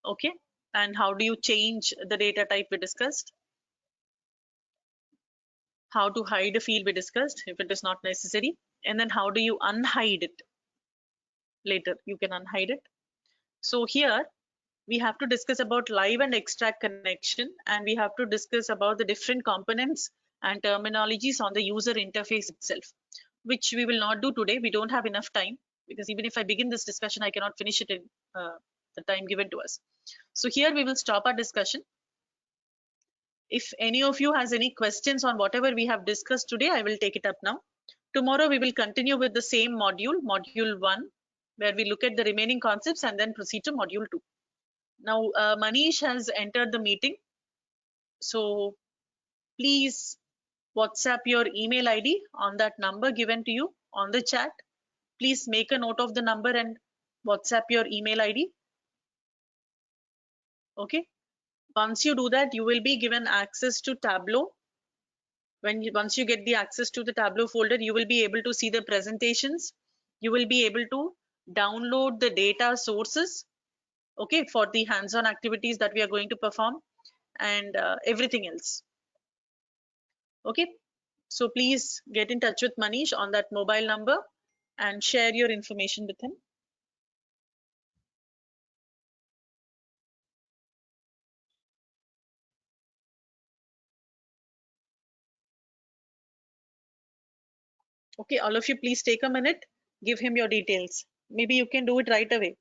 Okay, and how do you change the data type we discussed? How to hide a field we discussed if it is not necessary, and then how do you unhide it later? You can unhide it. So here we have to discuss about live and extract connection, and we have to discuss about the different components and terminologies on the user interface itself, which we will not do today. We don't have enough time, because even if I begin this discussion, I cannot finish it in the time given to us. So here we will stop our discussion. If any of you has any questions on whatever we have discussed today, I will take it up now. Tomorrow we will continue with the same module, module 1, where we look at the remaining concepts and then proceed to module 2. Now, Manish has entered the meeting. So please WhatsApp your email ID on that number given to you on the chat. Please make a note of the number and WhatsApp your email ID. Okay. Once you do that, you will be given access to Tableau. Once you get the access to the Tableau folder, you will be able to see the presentations. You will be able to download the data sources, okay, for the hands-on activities that we are going to perform, and everything else. Okay, so please get in touch with Manish on that mobile number and share your information with him. Okay, all of you, please take a minute, give him your details. Maybe you can do it right away.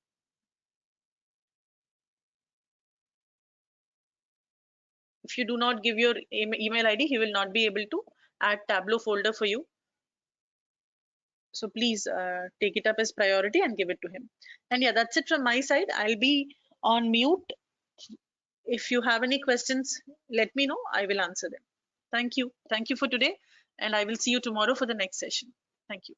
If you do not give your email ID, he will not be able to add Tableau folder for you. So please take it up as priority and give it to him. And yeah, that's it from my side. I'll be on mute. If you have any questions, let me know. I will answer them. Thank you. Thank you for today. And I will see you tomorrow for the next session. Thank you.